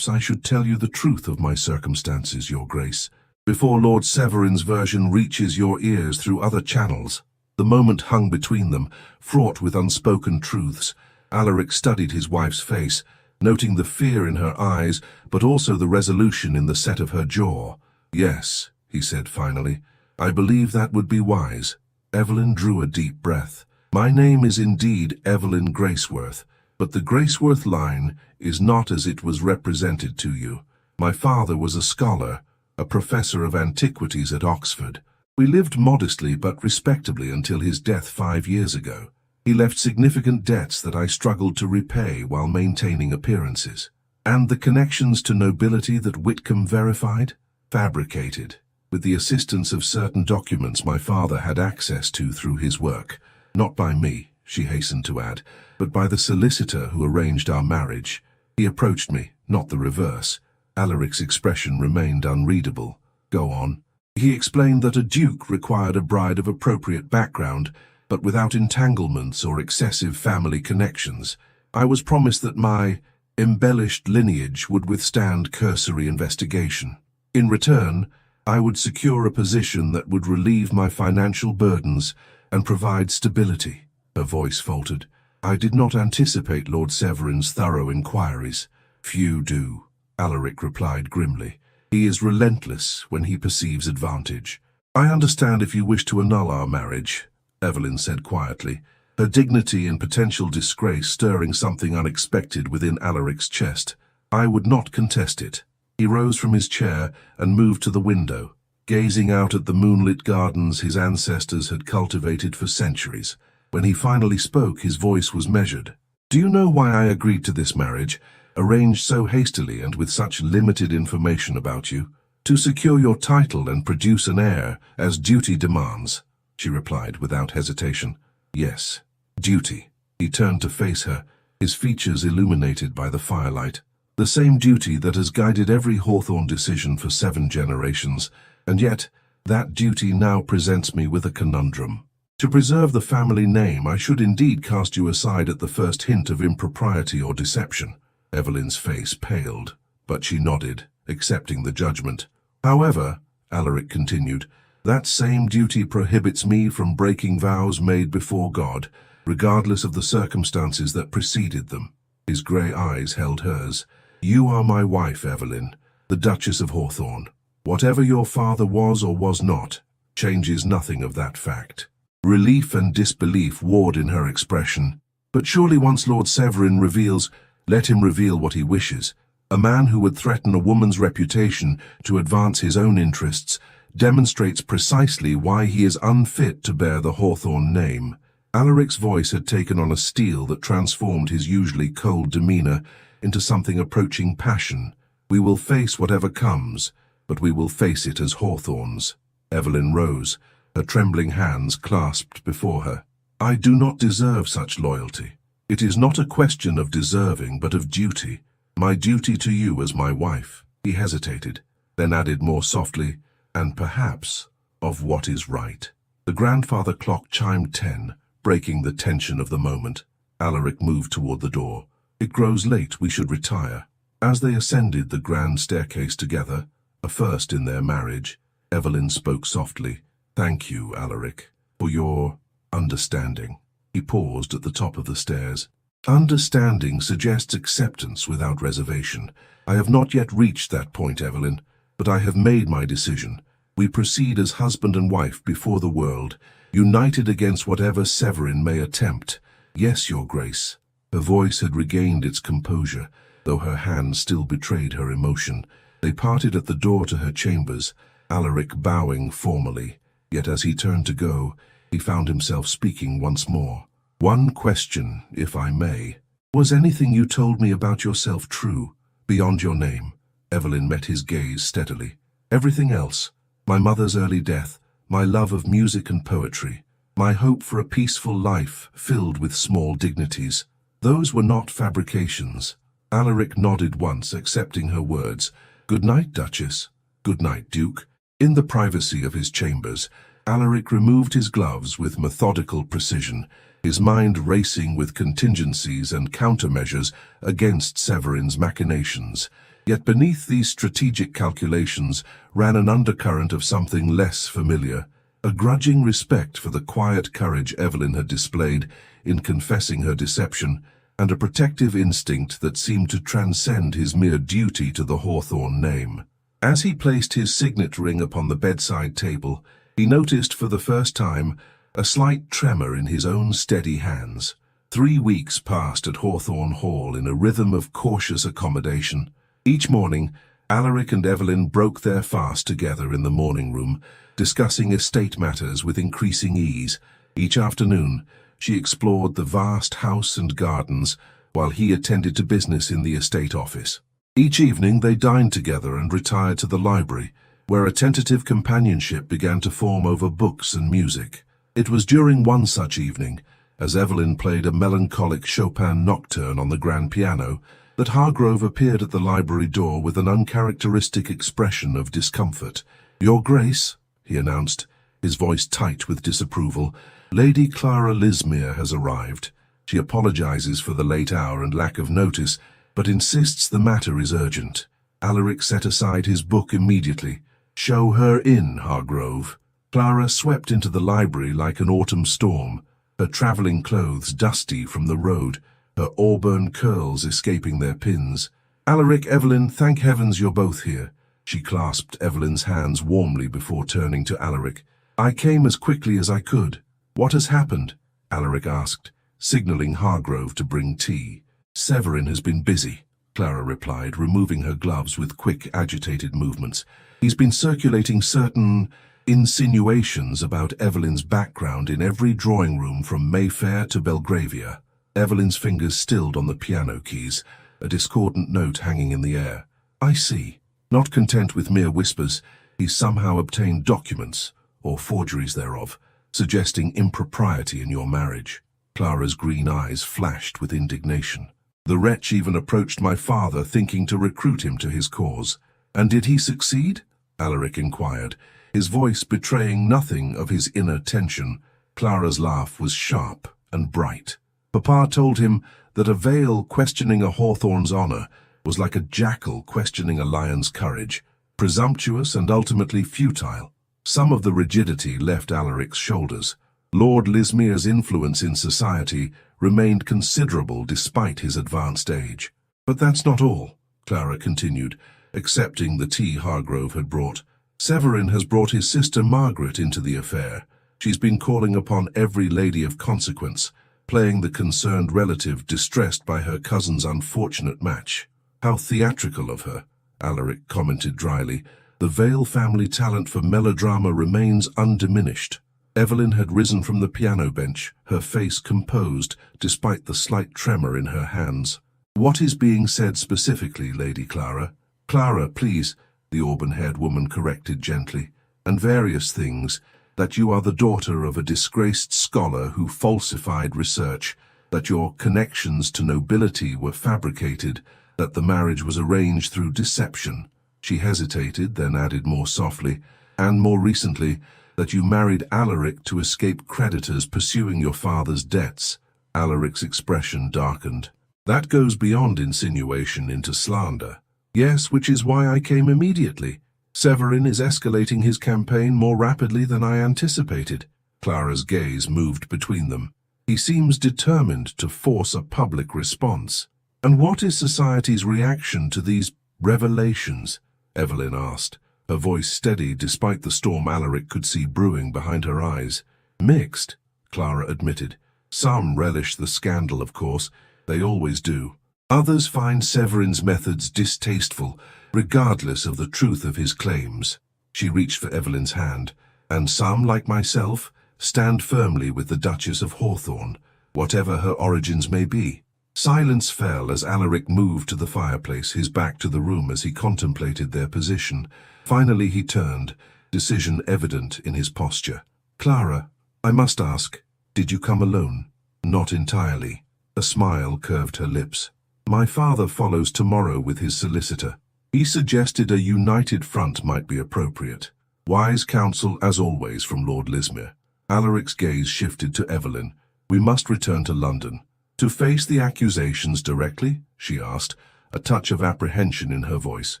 I should tell you the truth of my circumstances, Your Grace, before Lord Severin's version reaches your ears through other channels." The moment hung between them, fraught with unspoken truths. Alaric studied his wife's face, noting the fear in her eyes, but also the resolution in the set of her jaw. "Yes," he said finally, "I believe that would be wise." Evelyn drew a deep breath. "My name is indeed Evelyn Graceworth, but the Graceworth line is not as it was represented to you. My father was a scholar, a professor of antiquities at Oxford. We lived modestly but respectably until his death 5 years ago. He left significant debts that I struggled to repay while maintaining appearances. And the connections to nobility that Whitcomb verified? Fabricated, with the assistance of certain documents my father had access to through his work. Not by me," she hastened to add, "but by the solicitor who arranged our marriage. He approached me, not the reverse." Alaric's expression remained unreadable. "Go on." "He explained that a duke required a bride of appropriate background, but without entanglements or excessive family connections. I was promised that my embellished lineage would withstand cursory investigation. In return, I would secure a position that would relieve my financial burdens and provide stability." Her voice faltered. "I did not anticipate Lord Severin's thorough inquiries." "Few do," Alaric replied grimly. "He is relentless when he perceives advantage." "I understand if you wish to annul our marriage," Evelyn said quietly, her dignity and potential disgrace stirring something unexpected within Alaric's chest. "I would not contest it." He rose from his chair and moved to the window, gazing out at the moonlit gardens his ancestors had cultivated for centuries. When he finally spoke, his voice was measured. "Do you know why I agreed to this marriage, arranged so hastily and with such limited information about you?" "To secure your title and produce an heir, as duty demands," she replied without hesitation. "Yes, duty." He turned to face her, his features illuminated by the firelight. "The same duty that has guided every Hawthorne decision for 7 generations, and yet that duty now presents me with a conundrum. To preserve the family name, I should indeed cast you aside at the first hint of impropriety or deception. Evelyn's face paled, but she nodded, accepting the judgment. However, Alaric continued, that same duty prohibits me from breaking vows made before God, regardless of the circumstances that preceded them. His grey eyes held hers. You are my wife, Evelyn, the Duchess of Hawthorne. Whatever your father was or was not, changes nothing of that fact. Relief and disbelief warred in her expression. But surely once Lord Severin reveals, let him reveal what he wishes. A man who would threaten a woman's reputation to advance his own interests demonstrates precisely why he is unfit to bear the Hawthorne name. Alaric's voice had taken on a steel that transformed his usually cold demeanor into something approaching passion. We will face whatever comes, but we will face it as Hawthorns. Evelyn rose, her trembling hands clasped before her. I do not deserve such loyalty. It is not a question of deserving, but of duty. My duty to you as my wife. He hesitated, then added more softly, and perhaps of what is right. The grandfather clock chimed 10, breaking the tension of the moment. Alaric moved toward the door. It grows late, we should retire. As they ascended the grand staircase together, a first in their marriage, Evelyn spoke softly. Thank you, Alaric, for your understanding. He paused at the top of the stairs. Understanding suggests acceptance without reservation. I have not yet reached that point, Evelyn, but I have made my decision. We proceed as husband and wife before the world, united against whatever Severin may attempt. Yes, your grace. Her voice had regained its composure, though her hand still betrayed her emotion. They parted at the door to her chambers, Alaric bowing formally. Yet as he turned to go, he found himself speaking once more. One question, if I may. Was anything you told me about yourself true, beyond your name? Evelyn met his gaze steadily. Everything else, my mother's early death, my love of music and poetry, my hope for a peaceful life filled with small dignities, those were not fabrications. Alaric nodded once, accepting her words. Good night, Duchess. Good night, Duke. In the privacy of his chambers, Alaric removed his gloves with methodical precision, his mind racing with contingencies and countermeasures against Severin's machinations. Yet beneath these strategic calculations ran an undercurrent of something less familiar, a grudging respect for the quiet courage Evelyn had displayed in confessing her deception, and a protective instinct that seemed to transcend his mere duty to the Hawthorne name. As he placed his signet ring upon the bedside table, he noticed for the first time a slight tremor in his own steady hands. 3 weeks passed at Hawthorne Hall in a rhythm of cautious accommodation. Each morning, Alaric and Evelyn broke their fast together in the morning room, discussing estate matters with increasing ease. Each afternoon, she explored the vast house and gardens, while he attended to business in the estate office. Each evening they dined together and retired to the library, where a tentative companionship began to form over books and music. It was during one such evening, as Evelyn played a melancholic Chopin nocturne on the grand piano, that Hargrove appeared at the library door with an uncharacteristic expression of discomfort. Your Grace, he announced, his voice tight with disapproval, Lady Clara Lismere has arrived. She apologizes for the late hour and lack of notice, but insists the matter is urgent. Alaric set aside his book immediately. Show her in, Hargrove. Clara swept into the library like an autumn storm, her travelling clothes dusty from the road, her auburn curls escaping their pins. Alaric, Evelyn, thank heavens you're both here. She clasped Evelyn's hands warmly before turning to Alaric. I came as quickly as I could. What has happened? Alaric asked, signaling Hargrove to bring tea. Severin has been busy, Clara replied, removing her gloves with quick, agitated movements. He's been circulating certain insinuations about Evelyn's background in every drawing room from Mayfair to Belgravia. Evelyn's fingers stilled on the piano keys, a discordant note hanging in the air. I see. Not content with mere whispers, he's somehow obtained documents, or forgeries thereof, suggesting impropriety in your marriage. Clara's green eyes flashed with indignation. The wretch even approached my father, thinking to recruit him to his cause. And did he succeed? Alaric inquired, his voice betraying nothing of his inner tension. Clara's laugh was sharp and bright. Papa told him that a Vale questioning a Hawthorne's honor was like a jackal questioning a lion's courage, presumptuous and ultimately futile. Some of the rigidity left Alaric's shoulders. Lord Lismere's influence in society remained considerable despite his advanced age. But that's not all, Clara continued, accepting the tea Hargrove had brought. Severin has brought his sister Margaret into the affair. She's been calling upon every lady of consequence, playing the concerned relative distressed by her cousin's unfortunate match. How theatrical of her, Alaric commented dryly. The Vale family talent for melodrama remains undiminished. Evelyn had risen from the piano bench, her face composed, despite the slight tremor in her hands. "What is being said specifically, Lady Clara?" "Clara, please," the auburn-haired woman corrected gently. "And various things. That you are the daughter of a disgraced scholar who falsified research, that your connections to nobility were fabricated, that the marriage was arranged through deception." She hesitated, then added more softly, "And more recently, that you married Alaric to escape creditors pursuing your father's debts." Alaric's expression darkened. "That goes beyond insinuation into slander." "Yes, which is why I came immediately. Severin is escalating his campaign more rapidly than I anticipated." Clara's gaze moved between them. "He seems determined to force a public response." "And what is society's reaction to these revelations?" Evelyn asked, her voice steady despite the storm Alaric could see brewing behind her eyes. "Mixed," Clara admitted. "Some relish the scandal, of course. They always do. Others find Severin's methods distasteful, regardless of the truth of his claims." She reached for Evelyn's hand. "And some, like myself, stand firmly with the Duchess of Hawthorne, whatever her origins may be." Silence fell as Alaric moved to the fireplace, his back to the room as he contemplated their position. Finally he turned, decision evident in his posture. "Clara, I must ask, did you come alone?" "Not entirely." A smile curved her lips. "My father follows tomorrow with his solicitor. He suggested a united front might be appropriate." Wise counsel, as always, from Lord Lismere. Alaric's gaze shifted to Evelyn. "We must return to London." "To face the accusations directly?" she asked, a touch of apprehension in her voice.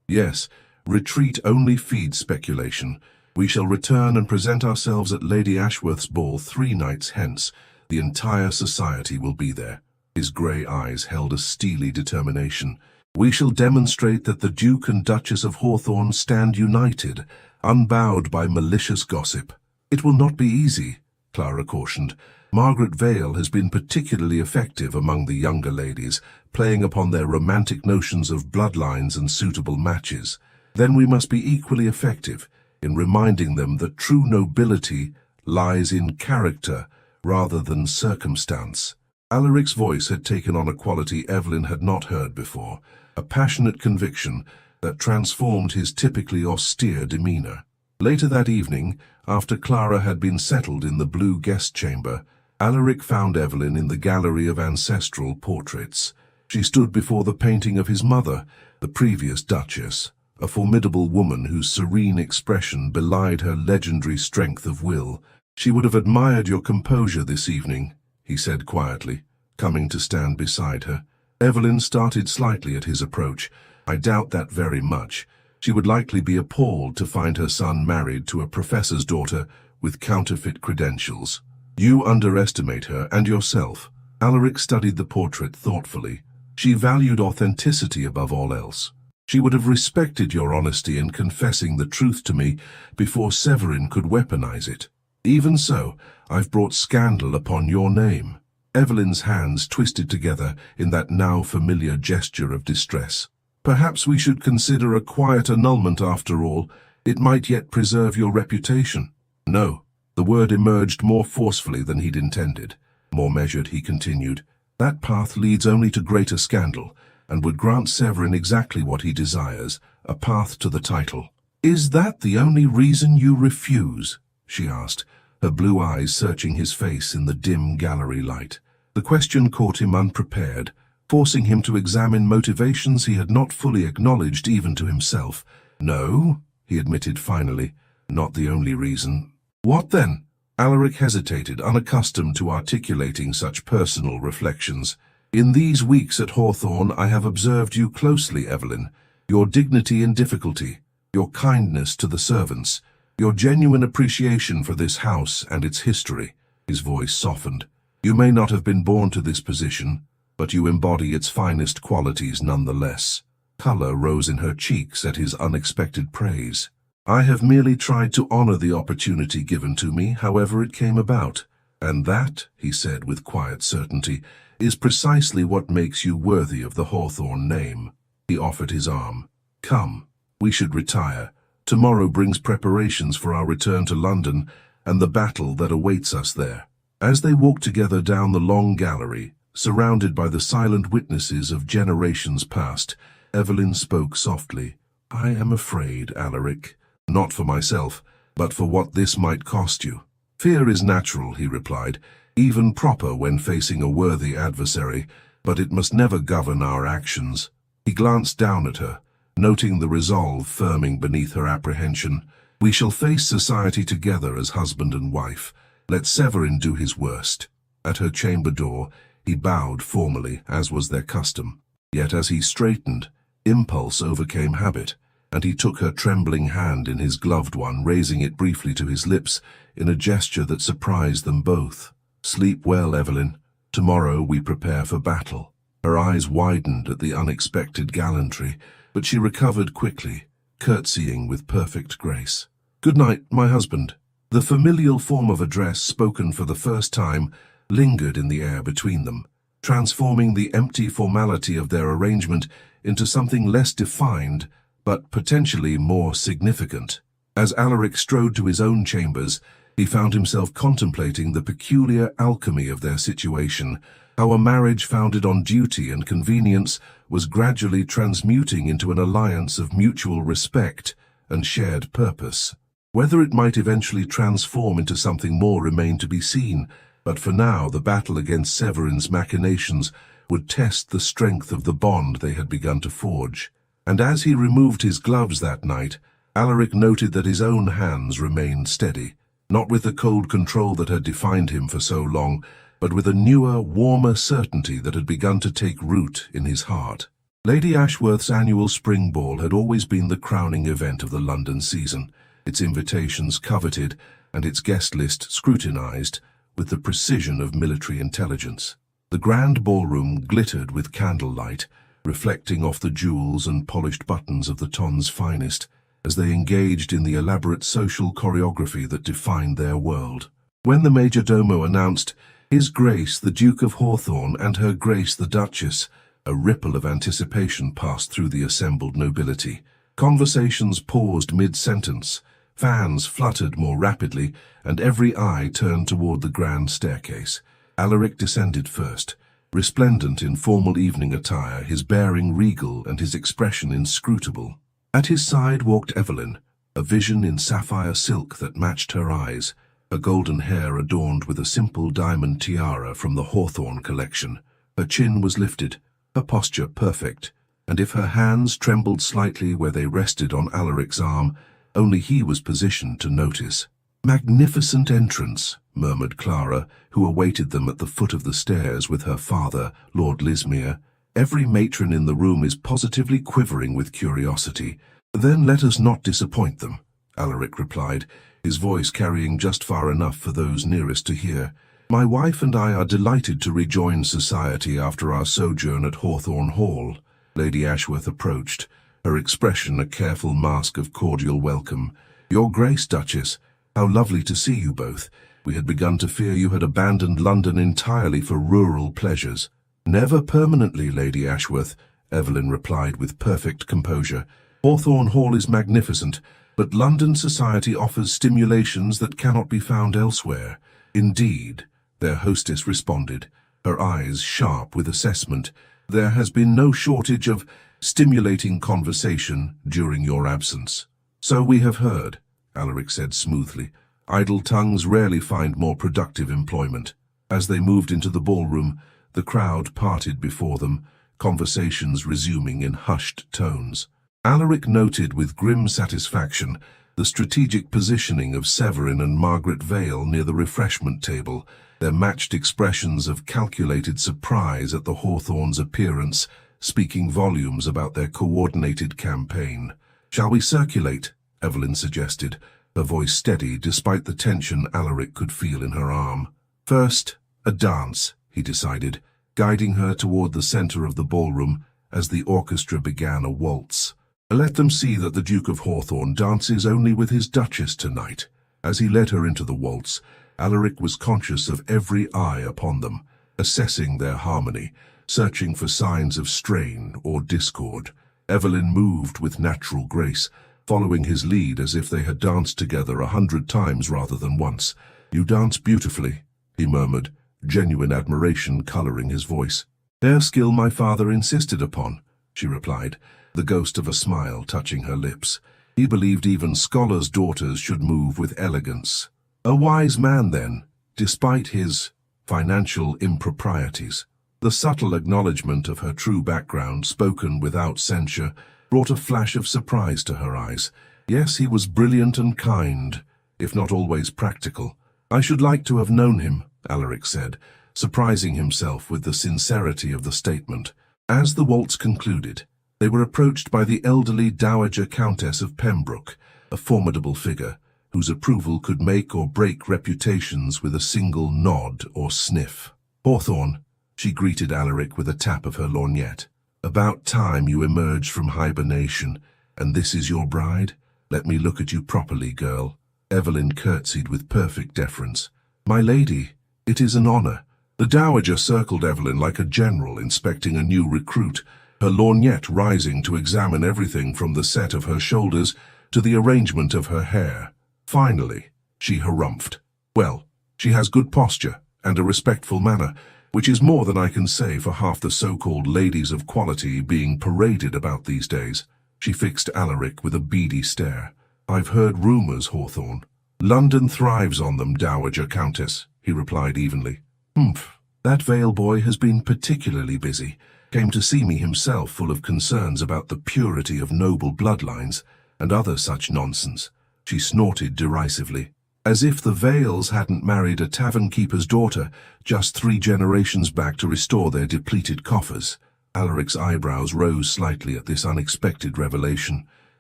"Yes, retreat only feeds speculation. We shall return and present ourselves at Lady Ashworth's ball 3 nights hence. The entire society will be there." His grey eyes held a steely determination. "We shall demonstrate that the Duke and Duchess of Hawthorne stand united, unbowed by malicious gossip." "It will not be easy," Clara cautioned. "Margaret Vale has been particularly effective among the younger ladies, playing upon their romantic notions of bloodlines and suitable matches. Then we must be equally effective in reminding them that true nobility lies in character rather than circumstance." Alaric's voice had taken on a quality Evelyn had not heard before, a passionate conviction that transformed his typically austere demeanor. Later that evening, after Clara had been settled in the blue guest chamber, Alaric found Evelyn in the gallery of ancestral portraits. She stood before the painting of his mother, the previous Duchess, a formidable woman whose serene expression belied her legendary strength of will. "She would have admired your composure this evening," he said quietly, coming to stand beside her. Evelyn started slightly at his approach. "I doubt that very much. She would likely be appalled to find her son married to a professor's daughter with counterfeit credentials." "You underestimate her and yourself." Alaric studied the portrait thoughtfully. "She valued authenticity above all else. She would have respected your honesty in confessing the truth to me before Severin could weaponize it. Even so, I've brought scandal upon your name." Evelyn's hands twisted together in that now familiar gesture of distress. "Perhaps we should consider a quiet annulment after all. It might yet preserve your reputation." "No." The word emerged more forcefully than he'd intended. More measured, he continued. "That path leads only to greater scandal, and would grant Severin exactly what he desires, a path to the title." "Is that the only reason you refuse?" she asked, her blue eyes searching his face in the dim gallery light. The question caught him unprepared, forcing him to examine motivations he had not fully acknowledged even to himself. "No," he admitted finally, "not the only reason." "What then?" Alaric hesitated, unaccustomed to articulating such personal reflections. In these weeks at Hawthorne I have observed you closely, Evelyn. Your dignity in difficulty, your kindness to the servants, your genuine appreciation for this house and its history. His voice softened. You may not have been born to this position, but you embody its finest qualities nonetheless. Color rose in her cheeks at his unexpected praise. I have merely tried to honor the opportunity given to me, however it came about. And that, he said with quiet certainty, is precisely what makes you worthy of the Hawthorne name. He offered his arm. Come, we should retire. Tomorrow brings preparations for our return to London and the battle that awaits us there. As they walked together down the long gallery, surrounded by the silent witnesses of generations past, Evelyn spoke softly. I am afraid, Alaric, not for myself, but for what this might cost you. Fear is natural, he replied, even proper when facing a worthy adversary, but it must never govern our actions. He glanced down at her, noting the resolve firming beneath her apprehension. We shall face society together as husband and wife. Let Severin do his worst. At her chamber door, he bowed formally, as was their custom. Yet as he straightened, impulse overcame habit, and he took her trembling hand in his gloved one, raising it briefly to his lips in a gesture that surprised them both. Sleep well, Evelyn. Tomorrow we prepare for battle. Her eyes widened at the unexpected gallantry, but she recovered quickly, curtsying with perfect grace. Good night, my husband. The familial form of address spoken for the first time lingered in the air between them, transforming the empty formality of their arrangement into something less defined, but potentially more significant. As Alaric strode to his own chambers, he found himself contemplating the peculiar alchemy of their situation, how a marriage founded on duty and convenience was gradually transmuting into an alliance of mutual respect and shared purpose. Whether it might eventually transform into something more remained to be seen, but for now the battle against Severin's machinations would test the strength of the bond they had begun to forge. And as he removed his gloves that night, Alaric noted that his own hands remained steady, not with the cold control that had defined him for so long, but with a newer, warmer certainty that had begun to take root in his heart. Lady Ashworth's annual spring ball had always been the crowning event of the London season, its invitations coveted and its guest list scrutinized with the precision of military intelligence. The grand ballroom glittered with candlelight, reflecting off the jewels and polished buttons of the ton's finest, as they engaged in the elaborate social choreography that defined their world. When the Major Domo announced, His Grace the Duke of Hawthorne and Her Grace the Duchess, a ripple of anticipation passed through the assembled nobility. Conversations paused mid-sentence, fans fluttered more rapidly, and every eye turned toward the grand staircase. Alaric descended first, resplendent in formal evening attire, his bearing regal and his expression inscrutable. At his side walked Evelyn, a vision in sapphire silk that matched her eyes, her golden hair adorned with a simple diamond tiara from the Hawthorne collection. Her chin was lifted, her posture perfect, and if her hands trembled slightly where they rested on Alaric's arm, only he was positioned to notice. "Magnificent entrance," murmured Clara, who awaited them at the foot of the stairs with her father, Lord Lismere. "Every matron in the room is positively quivering with curiosity." "Then let us not disappoint them," Alaric replied, his voice carrying just far enough for those nearest to hear. "My wife and I are delighted to rejoin society after our sojourn at Hawthorne Hall." Lady Ashworth approached, her expression a careful mask of cordial welcome. "Your Grace, Duchess, how lovely to see you both. We had begun to fear you had abandoned London entirely for rural pleasures." "Never permanently, Lady Ashworth," Evelyn replied with perfect composure. "Hawthorne Hall is magnificent, but London society offers stimulations that cannot be found elsewhere." "Indeed," their hostess responded, her eyes sharp with assessment. "There has been no shortage of stimulating conversation during your absence." "So we have heard," Alaric said smoothly. "Idle tongues rarely find more productive employment." As they moved into the ballroom, the crowd parted before them, conversations resuming in hushed tones. Alaric noted with grim satisfaction the strategic positioning of Severin and Margaret Vale near the refreshment table, their matched expressions of calculated surprise at the Hawthorns' appearance, speaking volumes about their coordinated campaign. "Shall we circulate?" Evelyn suggested, her voice steady despite the tension Alaric could feel in her arm. "First, a dance," he decided, guiding her toward the center of the ballroom as the orchestra began a waltz. "Let them see that the Duke of Hawthorn dances only with his Duchess tonight." As he led her into the waltz, Alaric was conscious of every eye upon them, assessing their harmony, searching for signs of strain or discord. Evelyn moved with natural grace, following his lead as if they had danced together 100 times rather than once. "You dance beautifully," he murmured, genuine admiration coloring his voice. "Their skill my father insisted upon," she replied, the ghost of a smile touching her lips. He believed even scholars' daughters should move with elegance. A wise man, then, despite his financial improprieties. The subtle acknowledgement of her true background, spoken without censure, brought a flash of surprise to her eyes. Yes, he was brilliant and kind, if not always practical. "I should like to have known him," Alaric said, surprising himself with the sincerity of the statement. As the waltz concluded, they were approached by the elderly Dowager Countess of Pembroke, a formidable figure, whose approval could make or break reputations with a single nod or sniff. "Hawthorn," she greeted Alaric with a tap of her lorgnette. "About time you emerged from hibernation, and this is your bride? Let me look at you properly, girl." Evelyn curtsied with perfect deference. "My lady, it is an honor." The Dowager circled Evelyn like a general inspecting a new recruit, her lorgnette rising to examine everything from the set of her shoulders to the arrangement of her hair. Finally, she harumphed. "Well, she has good posture and a respectful manner, which is more than I can say for half the so-called ladies of quality being paraded about these days." She fixed Alaric with a beady stare. "I've heard rumors, Hawthorn." "London thrives on them, Dowager Countess," he replied evenly. "Humph. That Vale boy has been particularly busy. Came to see me himself, full of concerns about the purity of noble bloodlines and other such nonsense." She snorted derisively. "As if the Vales hadn't married a tavern-keeper's daughter just 3 generations back to restore their depleted coffers." Alaric's eyebrows rose slightly at this unexpected revelation.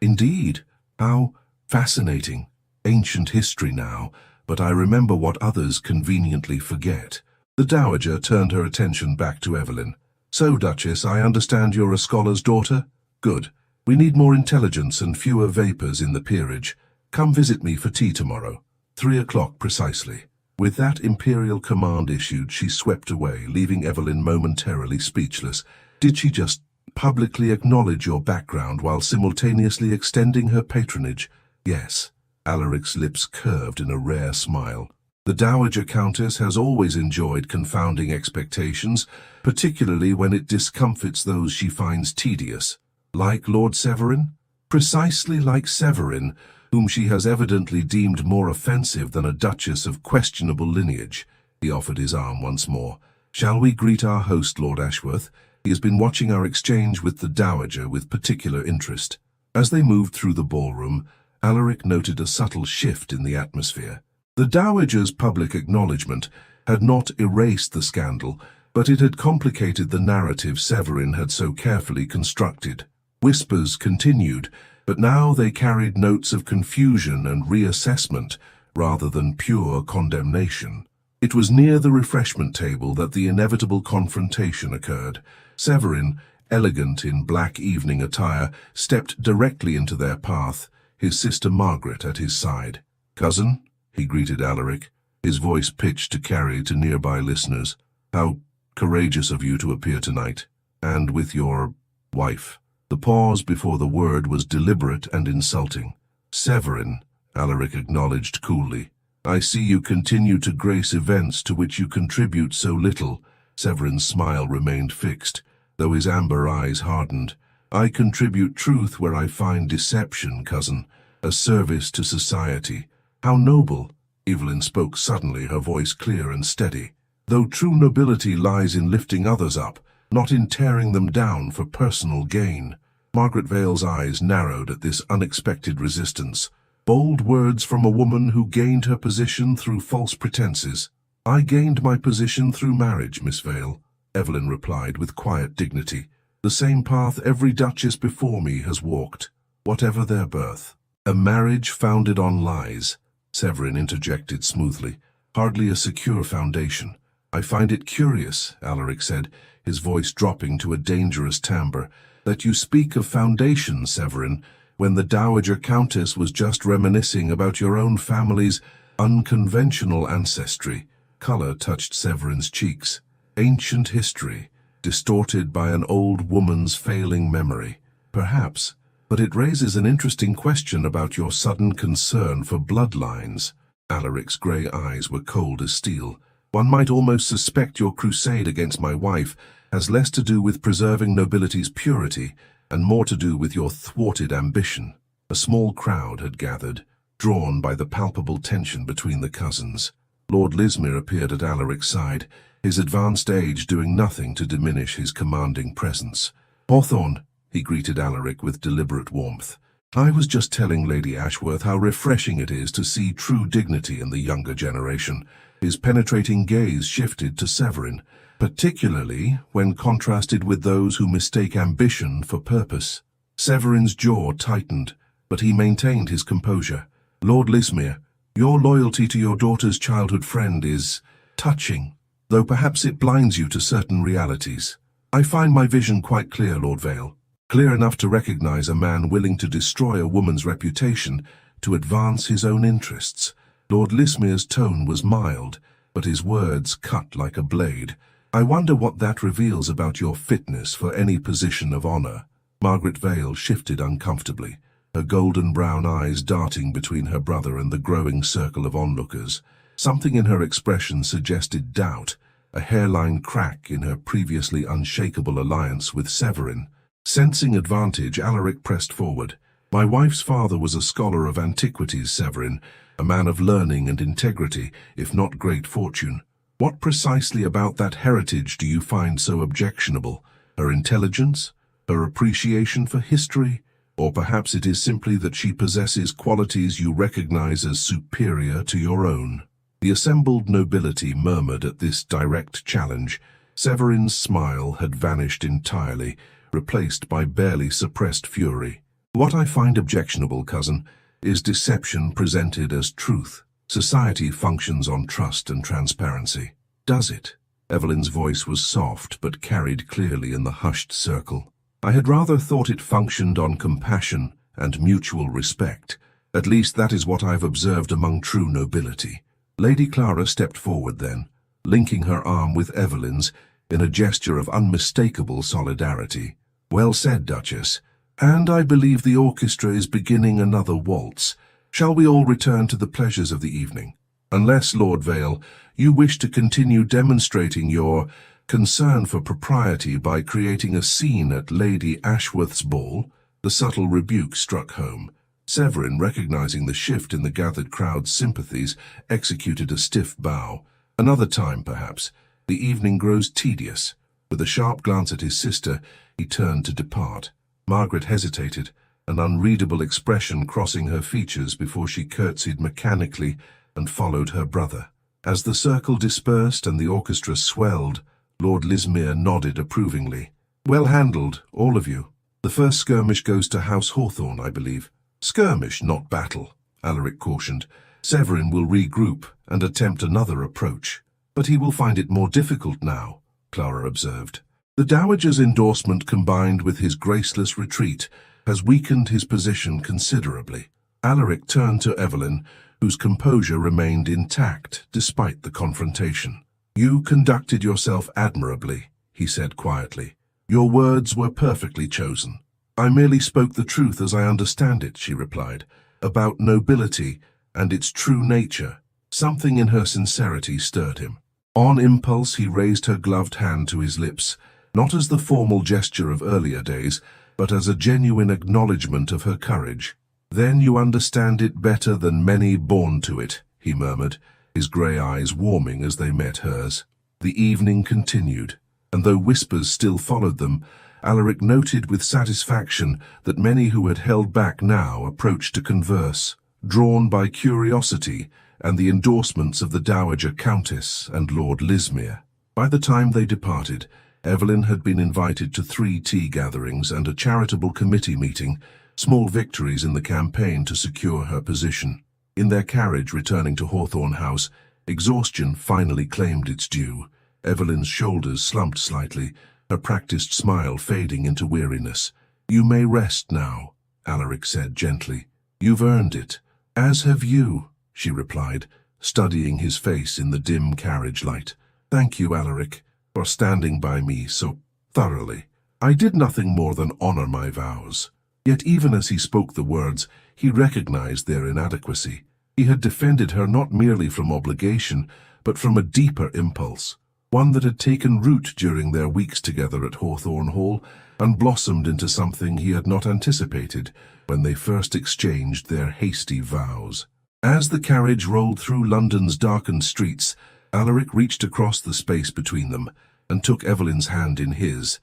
"Indeed, how fascinating. Ancient history now, but I remember what others conveniently forget." The Dowager turned her attention back to Evelyn. "So, Duchess, I understand you're a scholar's daughter? Good. We need more intelligence and fewer vapors in the peerage. Come visit me for tea tomorrow. 3 o'clock precisely." With that imperial command issued, she swept away, leaving Evelyn momentarily speechless. Did she just publicly acknowledge your background while simultaneously extending her patronage? Yes. Alaric's lips curved in a rare smile. The Dowager Countess has always enjoyed confounding expectations, particularly when it discomfits those she finds tedious. Like Lord Severin? Precisely like Severin, whom she has evidently deemed more offensive than a duchess of questionable lineage. He offered his arm once more. "Shall we greet our host, Lord Ashworth? He has been watching our exchange with the Dowager with particular interest." As they moved through the ballroom, Alaric noted a subtle shift in the atmosphere. The Dowager's public acknowledgement had not erased the scandal, but it had complicated the narrative Severin had so carefully constructed. Whispers continued, but now they carried notes of confusion and reassessment rather than pure condemnation. It was near the refreshment table that the inevitable confrontation occurred. Severin, elegant in black evening attire, stepped directly into their path, his sister Margaret at his side. "Cousin," he greeted Alaric, his voice pitched to carry to nearby listeners. "How courageous of you to appear tonight, and with your wife." The pause before the word was deliberate and insulting. "Severin," Alaric acknowledged coolly. "I see you continue to grace events to which you contribute so little." Severin's smile remained fixed, though his amber eyes hardened. "I contribute truth where I find deception, cousin, a service to society." "How noble!" Evelyn spoke suddenly, her voice clear and steady. "Though true nobility lies in lifting others up, not in tearing them down for personal gain." Margaret Vale's eyes narrowed at this unexpected resistance. Bold words from a woman who gained her position through false pretenses. I gained my position through marriage, Miss Vale, Evelyn replied with quiet dignity. The same path every duchess before me has walked, whatever their birth. A marriage founded on lies, Severin interjected smoothly. Hardly a secure foundation. I find it curious, Alaric said, his voice dropping to a dangerous timbre, that you speak of foundation, Severin, when the Dowager Countess was just reminiscing about your own family's unconventional ancestry. Colour touched Severin's cheeks. Ancient history, distorted by an old woman's failing memory. Perhaps, but it raises an interesting question about your sudden concern for bloodlines. Alaric's grey eyes were cold as steel. One might almost suspect your crusade against my wife has less to do with preserving nobility's purity and more to do with your thwarted ambition. A small crowd had gathered, drawn by the palpable tension between the cousins. Lord Lismere appeared at Alaric's side, his advanced age doing nothing to diminish his commanding presence. Hawthorne, he greeted Alaric with deliberate warmth. I was just telling Lady Ashworth how refreshing it is to see true dignity in the younger generation. His penetrating gaze shifted to Severin, particularly when contrasted with those who mistake ambition for purpose. Severin's jaw tightened, but he maintained his composure. Lord Lismere, your loyalty to your daughter's childhood friend is touching, though perhaps it blinds you to certain realities. I find my vision quite clear, Lord Vale. Clear enough to recognize a man willing to destroy a woman's reputation to advance his own interests. Lord Lismere's tone was mild, but his words cut like a blade. I wonder what that reveals about your fitness for any position of honor. Margaret Vale shifted uncomfortably, her golden brown eyes darting between her brother and the growing circle of onlookers. Something in her expression suggested doubt, a hairline crack in her previously unshakable alliance with Severin. Sensing advantage, Alaric pressed forward. My wife's father was a scholar of antiquities, Severin, a man of learning and integrity, if not great fortune. What precisely about that heritage do you find so objectionable? Her intelligence? Her appreciation for history? Or perhaps it is simply that she possesses qualities you recognize as superior to your own? The assembled nobility murmured at this direct challenge. Severin's smile had vanished entirely, replaced by barely suppressed fury. What I find objectionable, cousin, is deception presented as truth. Society functions on trust and transparency. Does it? Evelyn's voice was soft but carried clearly in the hushed circle. I had rather thought it functioned on compassion and mutual respect. At least that is what I've observed among true nobility. Lady Clara stepped forward then, linking her arm with Evelyn's in a gesture of unmistakable solidarity. Well said, Duchess. And I believe the orchestra is beginning another waltz. Shall we all return to the pleasures of the evening? Unless, Lord Vale, you wish to continue demonstrating your concern for propriety by creating a scene at Lady Ashworth's ball. The subtle rebuke struck home. Severin, recognizing the shift in the gathered crowd's sympathies, executed a stiff bow. Another time, perhaps. The evening grows tedious. With a sharp glance at his sister, he turned to depart. Margaret hesitated, an unreadable expression crossing her features before she curtsied mechanically and followed her brother. As the circle dispersed and the orchestra swelled, Lord Lismere nodded approvingly. Well handled, all of you. The first skirmish goes to House Hawthorne, I believe. Skirmish, not battle, Alaric cautioned. Severin will regroup and attempt another approach. But he will find it more difficult now, Clara observed. The Dowager's endorsement combined with his graceless retreat has weakened his position considerably. Alaric turned to Evelyn, whose composure remained intact despite the confrontation. You conducted yourself admirably, he said quietly. Your words were perfectly chosen. I merely spoke the truth as I understand it, she replied, about nobility and its true nature. Something in her sincerity stirred him. On impulse, he raised her gloved hand to his lips, not as the formal gesture of earlier days, but as a genuine acknowledgement of her courage. Then you understand it better than many born to it, he murmured, his grey eyes warming as they met hers. The evening continued, and though whispers still followed them, Alaric noted with satisfaction that many who had held back now approached to converse. drawn by curiosity and the endorsements of the Dowager Countess and Lord Lismere. By the time they departed, Evelyn had been invited to 3 tea gatherings and a charitable committee meeting, small victories in the campaign to secure her position. In their carriage returning to Hawthorne House, exhaustion finally claimed its due. Evelyn's shoulders slumped slightly, her practiced smile fading into weariness. "You may rest now," Alaric said gently. "You've earned it." "As have you," she replied, studying his face in the dim carriage light. "Thank you, Alaric, for standing by me so thoroughly. I did nothing more than honor my vows." Yet even as he spoke the words, he recognized their inadequacy. He had defended her not merely from obligation, but from a deeper impulse, one that had taken root during their weeks together at Hawthorne Hall and blossomed into something he had not anticipated when they first exchanged their hasty vows. As the carriage rolled through London's darkened streets, Alaric reached across the space between them and took Evelyn's hand in his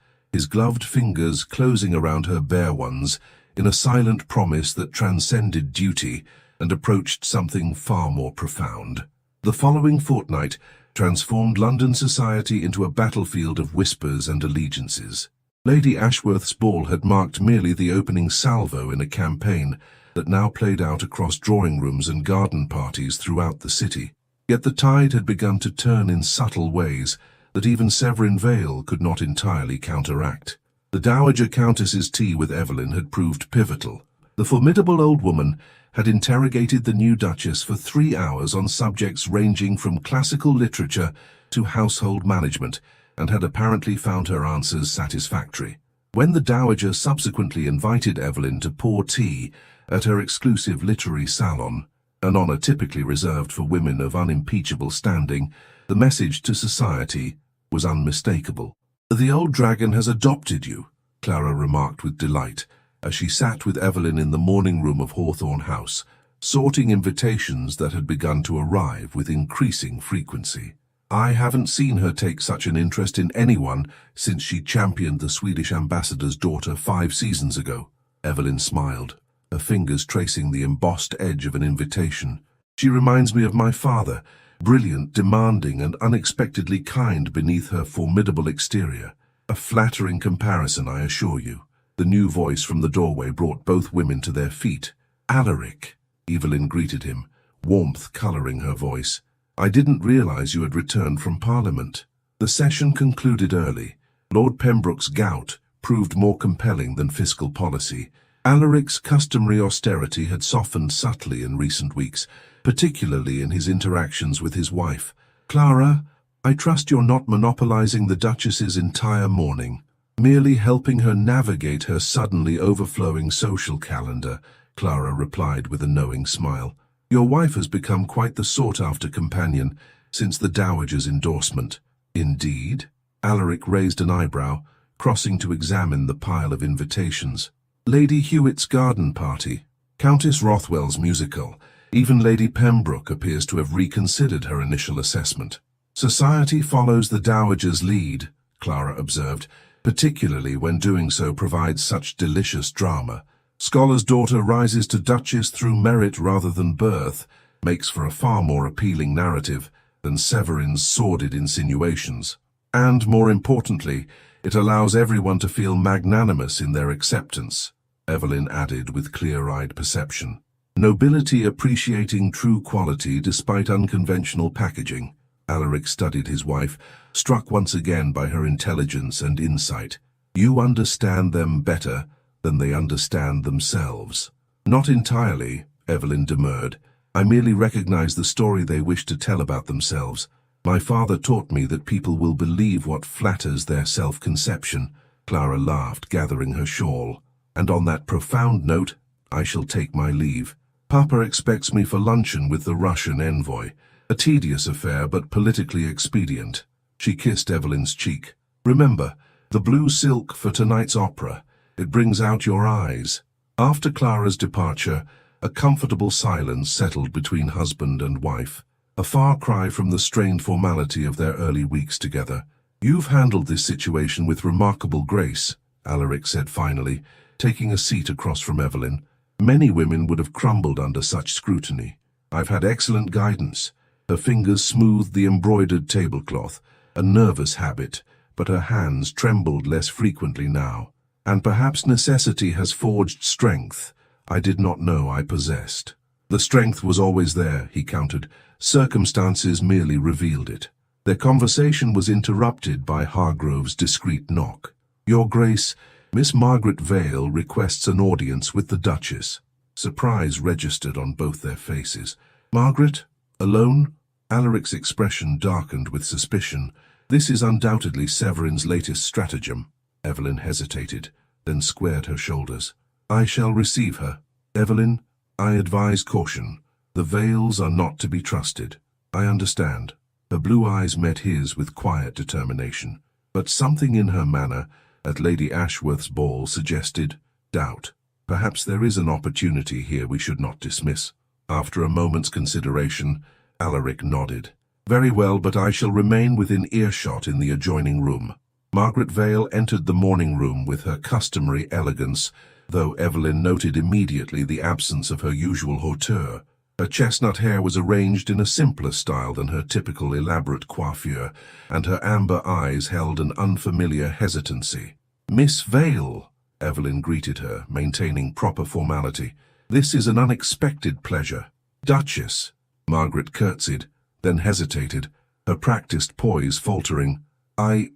gloved fingers closing around her bare ones in a silent promise that transcended duty and approached something far more profound. The following fortnight transformed London society into a battlefield of whispers and allegiances. Lady Ashworth's ball had marked merely the opening salvo in a campaign that now played out across drawing rooms and garden parties throughout the city. Yet the tide had begun to turn in subtle ways that even Severin Vale could not entirely counteract. The Dowager Countess's tea with Evelyn had proved pivotal. The formidable old woman had interrogated the new Duchess for 3 hours on subjects ranging from classical literature to household management, and had apparently found her answers satisfactory. When the Dowager subsequently invited Evelyn to pour tea at her exclusive literary salon, an honor typically reserved for women of unimpeachable standing, the message to society was unmistakable. "The old dragon has adopted you," Clara remarked with delight, as she sat with Evelyn in the morning room of Hawthorne House, sorting invitations that had begun to arrive with increasing frequency. "I haven't seen her take such an interest in anyone since she championed the Swedish ambassador's daughter 5 seasons ago." Evelyn smiled, her fingers tracing the embossed edge of an invitation. "She reminds me of my father, brilliant, demanding, and unexpectedly kind beneath her formidable exterior. A flattering comparison, I assure you." The new voice from the doorway brought both women to their feet. "Alaric," Evelyn greeted him, warmth coloring her voice. "I didn't realize you had returned from Parliament." The session concluded early. Lord Pembroke's gout proved more compelling than fiscal policy. Alaric's customary austerity had softened subtly in recent weeks, particularly in his interactions with his wife. "Clara, I trust you're not monopolizing the Duchess's entire morning." "Merely helping her navigate her suddenly overflowing social calendar," Clara replied with a knowing smile. "Your wife has become quite the sought-after companion since the Dowager's endorsement." "Indeed?" Alaric raised an eyebrow, crossing to examine the pile of invitations. "Lady Hewitt's garden party, Countess Rothwell's musical. Even Lady Pembroke appears to have reconsidered her initial assessment." "Society follows the Dowager's lead," Clara observed, "particularly when doing so provides such delicious drama. Scholar's daughter rises to Duchess through merit rather than birth, makes for a far more appealing narrative than Severin's sordid insinuations. And, more importantly, it allows everyone to feel magnanimous in their acceptance," Evelyn added with clear-eyed perception. "Nobility appreciating true quality despite unconventional packaging." Alaric studied his wife, struck once again by her intelligence and insight. "You understand them better than they understand themselves." "Not entirely," Evelyn demurred. "I merely recognize the story they wish to tell about themselves. My father taught me that people will believe what flatters their self-conception." Clara laughed, gathering her shawl. "And on that profound note, I shall take my leave. Papa expects me for luncheon with the Russian envoy. A tedious affair, but politically expedient." She kissed Evelyn's cheek. "Remember, the blue silk for tonight's opera. It brings out your eyes." After Clara's departure, a comfortable silence settled between husband and wife, a far cry from the strained formality of their early weeks together. "You've handled this situation with remarkable grace," Alaric said finally, taking a seat across from Evelyn. Many women would have crumbled under such scrutiny. I've had excellent guidance. Her fingers smoothed the embroidered tablecloth, a nervous habit, but her hands trembled less frequently now. And perhaps necessity has forged strength I did not know I possessed. The strength was always there, he countered. Circumstances merely revealed it. Their conversation was interrupted by Hargrove's discreet knock. Your Grace, Miss Margaret Vale requests an audience with the Duchess. Surprise registered on both their faces. Margaret? Alone? Alaric's expression darkened with suspicion. This is undoubtedly Severin's latest stratagem. Evelyn hesitated, then squared her shoulders. I shall receive her. Evelyn, I advise caution. The Vales are not to be trusted. I understand. Her blue eyes met his with quiet determination, but something in her manner at Lady Ashworth's ball suggested doubt. Perhaps there is an opportunity here we should not dismiss. After a moment's consideration, Alaric nodded. Very well, but I shall remain within earshot in the adjoining room. Margaret Vale entered the morning room with her customary elegance, though Evelyn noted immediately the absence of her usual hauteur. Her chestnut hair was arranged in a simpler style than her typical elaborate coiffure, and her amber eyes held an unfamiliar hesitancy. Miss Vale, Evelyn greeted her, maintaining proper formality. This is an unexpected pleasure. Duchess, Margaret curtsied, then hesitated, her practiced poise faltering. I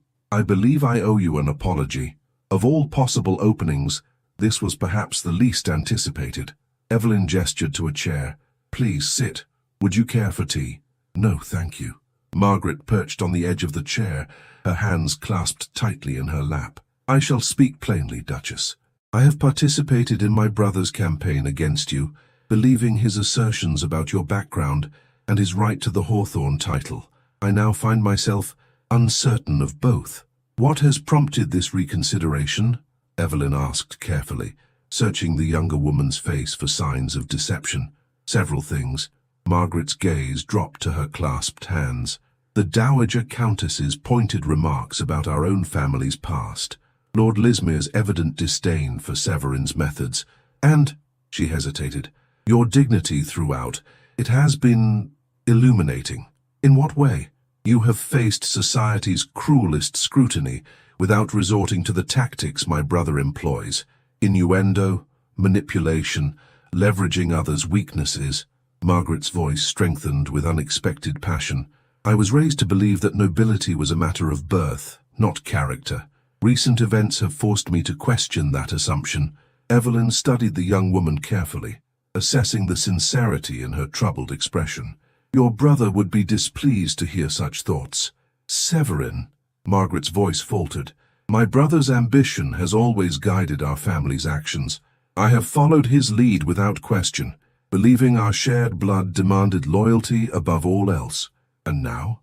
believe I owe you an apology. Of all possible openings, this was perhaps the least anticipated. Evelyn gestured to a chair. Please sit. Would you care for tea? No, thank you. Margaret perched on the edge of the chair, her hands clasped tightly in her lap. I shall speak plainly, Duchess. I have participated in my brother's campaign against you, believing his assertions about your background and his right to the Hawthorne title. I now find myself uncertain of both. What has prompted this reconsideration? Evelyn asked carefully, searching the younger woman's face for signs of deception. Several things. Margaret's gaze dropped to her clasped hands. The Dowager Countess's pointed remarks about our own family's past, Lord Lismere's evident disdain for Severin's methods, and, she hesitated, your dignity throughout. It has been illuminating. In what way? You have faced society's cruelest scrutiny without resorting to the tactics my brother employs. Innuendo, manipulation, leveraging others' weaknesses. Margaret's voice strengthened with unexpected passion. I was raised to believe that nobility was a matter of birth, not character. Recent events have forced me to question that assumption. Evelyn studied the young woman carefully, assessing the sincerity in her troubled expression. Your brother would be displeased to hear such thoughts. Severin, Margaret's voice faltered. My brother's ambition has always guided our family's actions. I have followed his lead without question, believing our shared blood demanded loyalty above all else. And now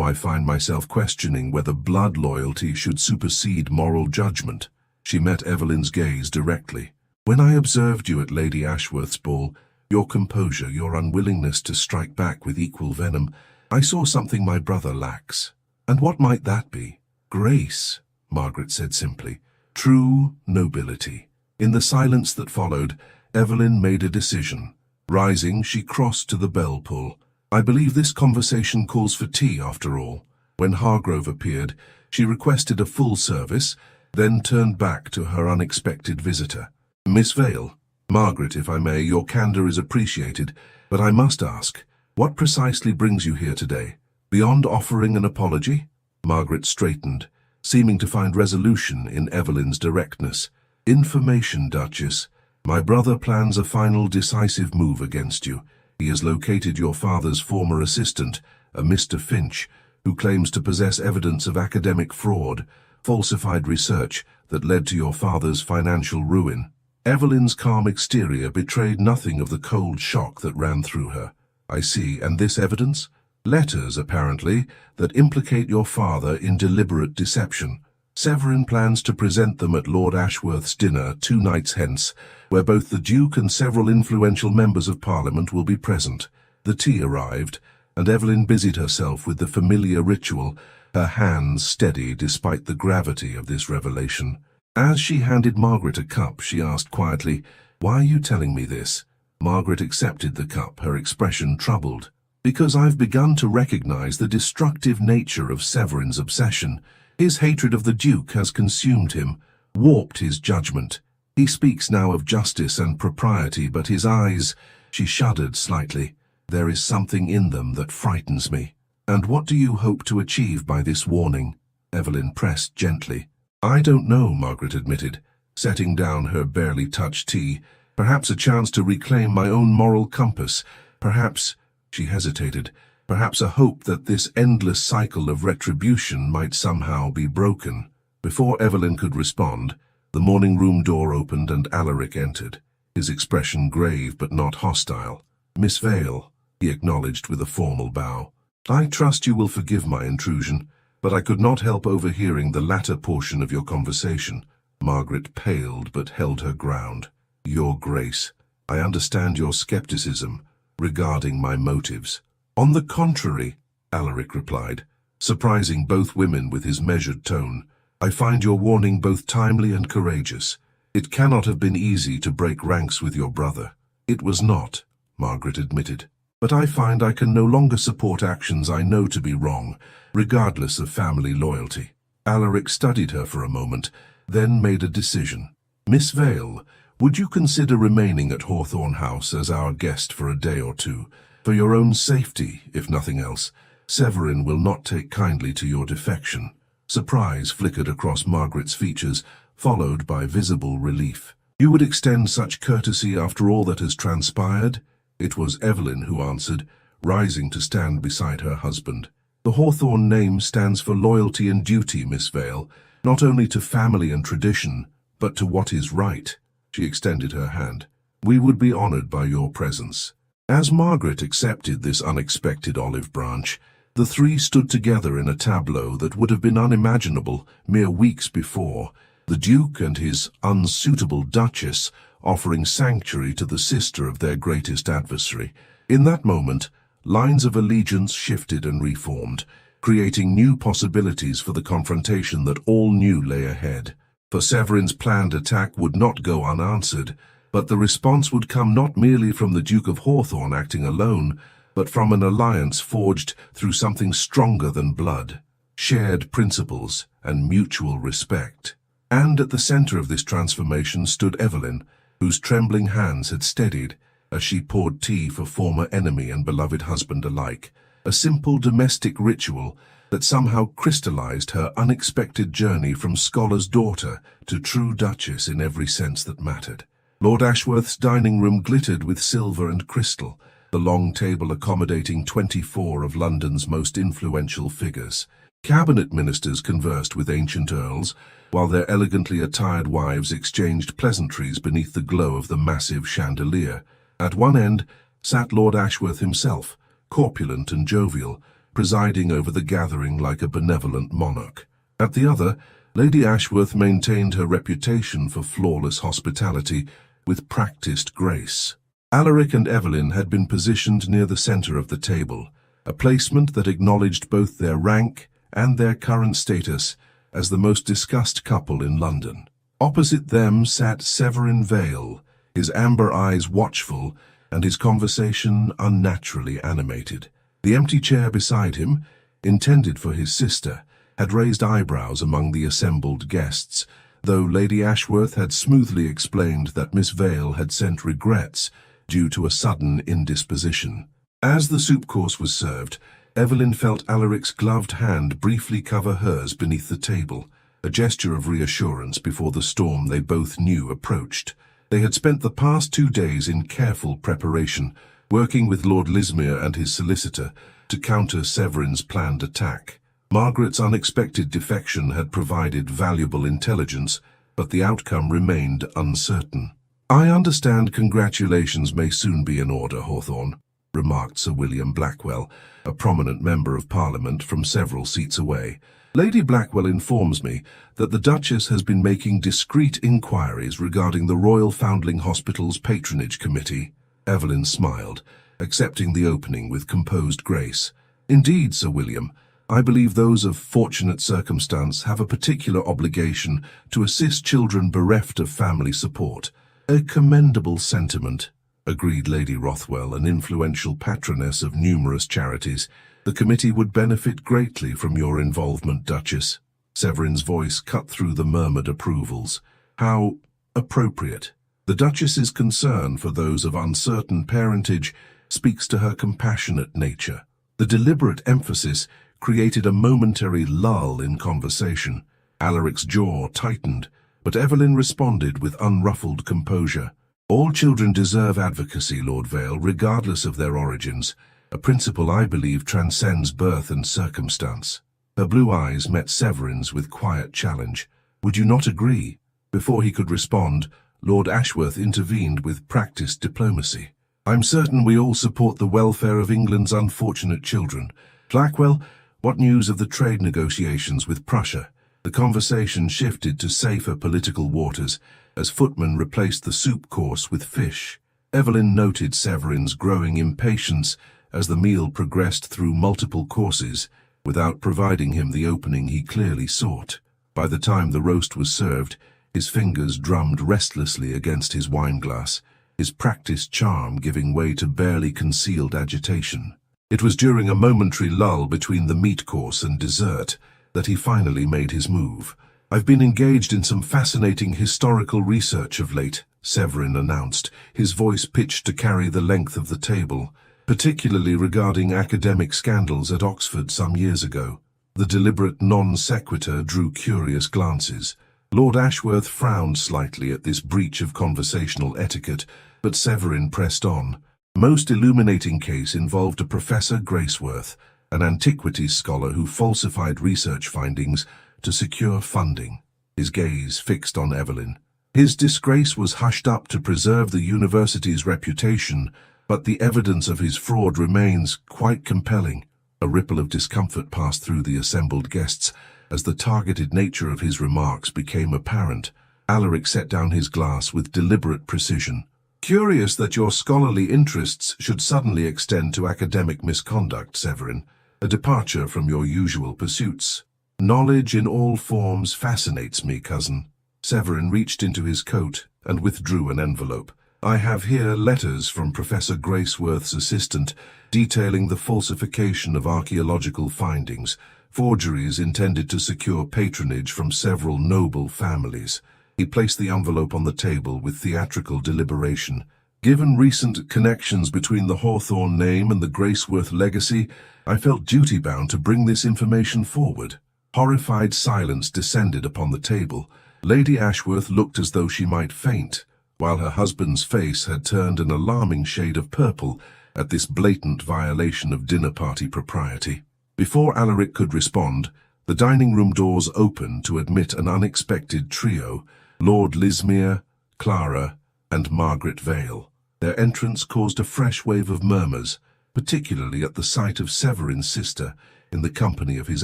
I find myself questioning whether blood loyalty should supersede moral judgment. She met Evelyn's gaze directly. When I observed you at Lady Ashworth's ball, your composure, your unwillingness to strike back with equal venom, I saw something my brother lacks. And what might that be? Grace, Margaret said simply. True nobility. In the silence that followed, Evelyn made a decision. Rising, she crossed to the bell pull. I believe this conversation calls for tea, after all. When Hargrove appeared, she requested a full service, then turned back to her unexpected visitor. Miss Vale, Margaret, if I may, your candor is appreciated, but I must ask, what precisely brings you here today? Beyond offering an apology? Margaret straightened, seeming to find resolution in Evelyn's directness. Information, Duchess. My brother plans a final decisive move against you. He has located your father's former assistant, a Mr. Finch, who claims to possess evidence of academic fraud, falsified research that led to your father's financial ruin. Evelyn's calm exterior betrayed nothing of the cold shock that ran through her. I see, and this evidence? Letters, apparently, that implicate your father in deliberate deception. Severin plans to present them at Lord Ashworth's dinner 2 nights hence, where both the Duke and several influential members of Parliament will be present. The tea arrived, and Evelyn busied herself with the familiar ritual, her hands steady despite the gravity of this revelation. As she handed Margaret a cup, she asked quietly, Why are you telling me this? Margaret accepted the cup, her expression troubled. Because I've begun to recognize the destructive nature of Severin's obsession. His hatred of the Duke has consumed him, warped his judgment. He speaks now of justice and propriety, but his eyes— She shuddered slightly. There is something in them that frightens me. And what do you hope to achieve by this warning? Evelyn pressed gently. I don't know, Margaret admitted, setting down her barely touched tea. Perhaps a chance to reclaim my own moral compass. Perhaps— She hesitated. Perhaps a hope that this endless cycle of retribution might somehow be broken. Before Evelyn could respond, the morning room door opened and Alaric entered, his expression grave but not hostile. Miss Vale, he acknowledged with a formal bow. I trust you will forgive my intrusion, but I could not help overhearing the latter portion of your conversation. Margaret paled but held her ground. Your Grace, I understand your skepticism regarding my motives. On the contrary, Alaric replied, surprising both women with his measured tone, I find your warning both timely and courageous. It cannot have been easy to break ranks with your brother. It was not, Margaret admitted. But I find I can no longer support actions I know to be wrong, regardless of family loyalty. Alaric studied her for a moment, then made a decision. Miss Vale, would you consider remaining at Hawthorne House as our guest for a day or two? For your own safety, if nothing else. Severin will not take kindly to your defection. Surprise flickered across Margaret's features, followed by visible relief. You would extend such courtesy after all that has transpired? It was Evelyn who answered, rising to stand beside her husband. The Hawthorne name stands for loyalty and duty, Miss Vale, not only to family and tradition, but to what is right. She extended her hand. We would be honored by your presence. As Margaret accepted this unexpected olive branch, the three stood together in a tableau that would have been unimaginable mere weeks before, the Duke and his unsuitable Duchess offering sanctuary to the sister of their greatest adversary. In that moment, lines of allegiance shifted and reformed, creating new possibilities for the confrontation that all knew lay ahead. For Severin's planned attack would not go unanswered, but the response would come not merely from the Duke of Hawthorne acting alone, but from an alliance forged through something stronger than blood, shared principles and mutual respect. And at the center of this transformation stood Evelyn, whose trembling hands had steadied as she poured tea for former enemy and beloved husband alike, a simple domestic ritual that somehow crystallized her unexpected journey from scholar's daughter to true duchess in every sense that mattered. Lord Ashworth's dining room glittered with silver and crystal, the long table accommodating 24 of London's most influential figures. Cabinet ministers conversed with ancient earls, while their elegantly attired wives exchanged pleasantries beneath the glow of the massive chandelier. At one end sat Lord Ashworth himself, corpulent and jovial, presiding over the gathering like a benevolent monarch. At the other, Lady Ashworth maintained her reputation for flawless hospitality with practiced grace. Alaric and Evelyn had been positioned near the center of the table, a placement that acknowledged both their rank and their current status as the most discussed couple in London. Opposite them sat Severin Vale, his amber eyes watchful and his conversation unnaturally animated. The empty chair beside him, intended for his sister, had raised eyebrows among the assembled guests, though Lady Ashworth had smoothly explained that Miss Vale had sent regrets due to a sudden indisposition. As the soup course was served, Evelyn felt Alaric's gloved hand briefly cover hers beneath the table, a gesture of reassurance before the storm they both knew approached. They had spent the past 2 days in careful preparation, working with Lord Lismere and his solicitor to counter Severin's planned attack. Margaret's unexpected defection had provided valuable intelligence, but the outcome remained uncertain. I understand congratulations may soon be in order, Hawthorne, remarked Sir William Blackwell, a prominent member of Parliament from several seats away. Lady Blackwell informs me that the Duchess has been making discreet inquiries regarding the Royal Foundling Hospital's patronage committee. Evelyn smiled, accepting the opening with composed grace. Indeed, Sir William, I believe those of fortunate circumstance have a particular obligation to assist children bereft of family support, A commendable sentiment, agreed Lady Rothwell, an influential patroness of numerous charities. The committee would benefit greatly from your involvement, Duchess. Severin's voice cut through the murmured approvals. How appropriate. The Duchess's concern for those of uncertain parentage speaks to her compassionate nature. The deliberate emphasis created a momentary lull in conversation. Alaric's jaw tightened, but Evelyn responded with unruffled composure. All children deserve advocacy, Lord Vale, regardless of their origins, a principle I believe transcends birth and circumstance. Her blue eyes met Severin's with quiet challenge. Would you not agree? Before he could respond, Lord Ashworth intervened with practiced diplomacy. I'm certain we all support the welfare of England's unfortunate children. Blackwell, what news of the trade negotiations with Prussia? The conversation shifted to safer political waters as footmen replaced the soup course with fish. Evelyn noted Severin's growing impatience as the meal progressed through multiple courses, without providing him the opening he clearly sought. By the time the roast was served, his fingers drummed restlessly against his wineglass, his practiced charm giving way to barely concealed agitation. It was during a momentary lull between the meat course and dessert that he finally made his move. I've been engaged in some fascinating historical research of late, Severin announced, his voice pitched to carry the length of the table, particularly regarding academic scandals at Oxford some years ago. The deliberate non sequitur drew curious glances. Lord Ashworth frowned slightly at this breach of conversational etiquette, but Severin pressed on. Most illuminating case involved a Professor Graceworth, an antiquities scholar who falsified research findings to secure funding. His gaze fixed on Evelyn. His disgrace was hushed up to preserve the university's reputation, but the evidence of his fraud remains quite compelling. A ripple of discomfort passed through the assembled guests as the targeted nature of his remarks became apparent. Alaric set down his glass with deliberate precision. Curious that your scholarly interests should suddenly extend to academic misconduct, Severin, a departure from your usual pursuits. Knowledge in all forms fascinates me, cousin. Severin reached into his coat and withdrew an envelope. I have here letters from Professor Graceworth's assistant detailing the falsification of archaeological findings, forgeries intended to secure patronage from several noble families. He placed the envelope on the table with theatrical deliberation. Given recent connections between the Hawthorne name and the Graceworth legacy, I felt duty-bound to bring this information forward. Horrified silence descended upon the table. Lady Ashworth looked as though she might faint, while her husband's face had turned an alarming shade of purple at this blatant violation of dinner-party propriety. Before Alaric could respond, the dining-room doors opened to admit an unexpected trio, Lord Lismere, Clara, and Margaret Vale. Their entrance caused a fresh wave of murmurs, particularly at the sight of Severin's sister in the company of his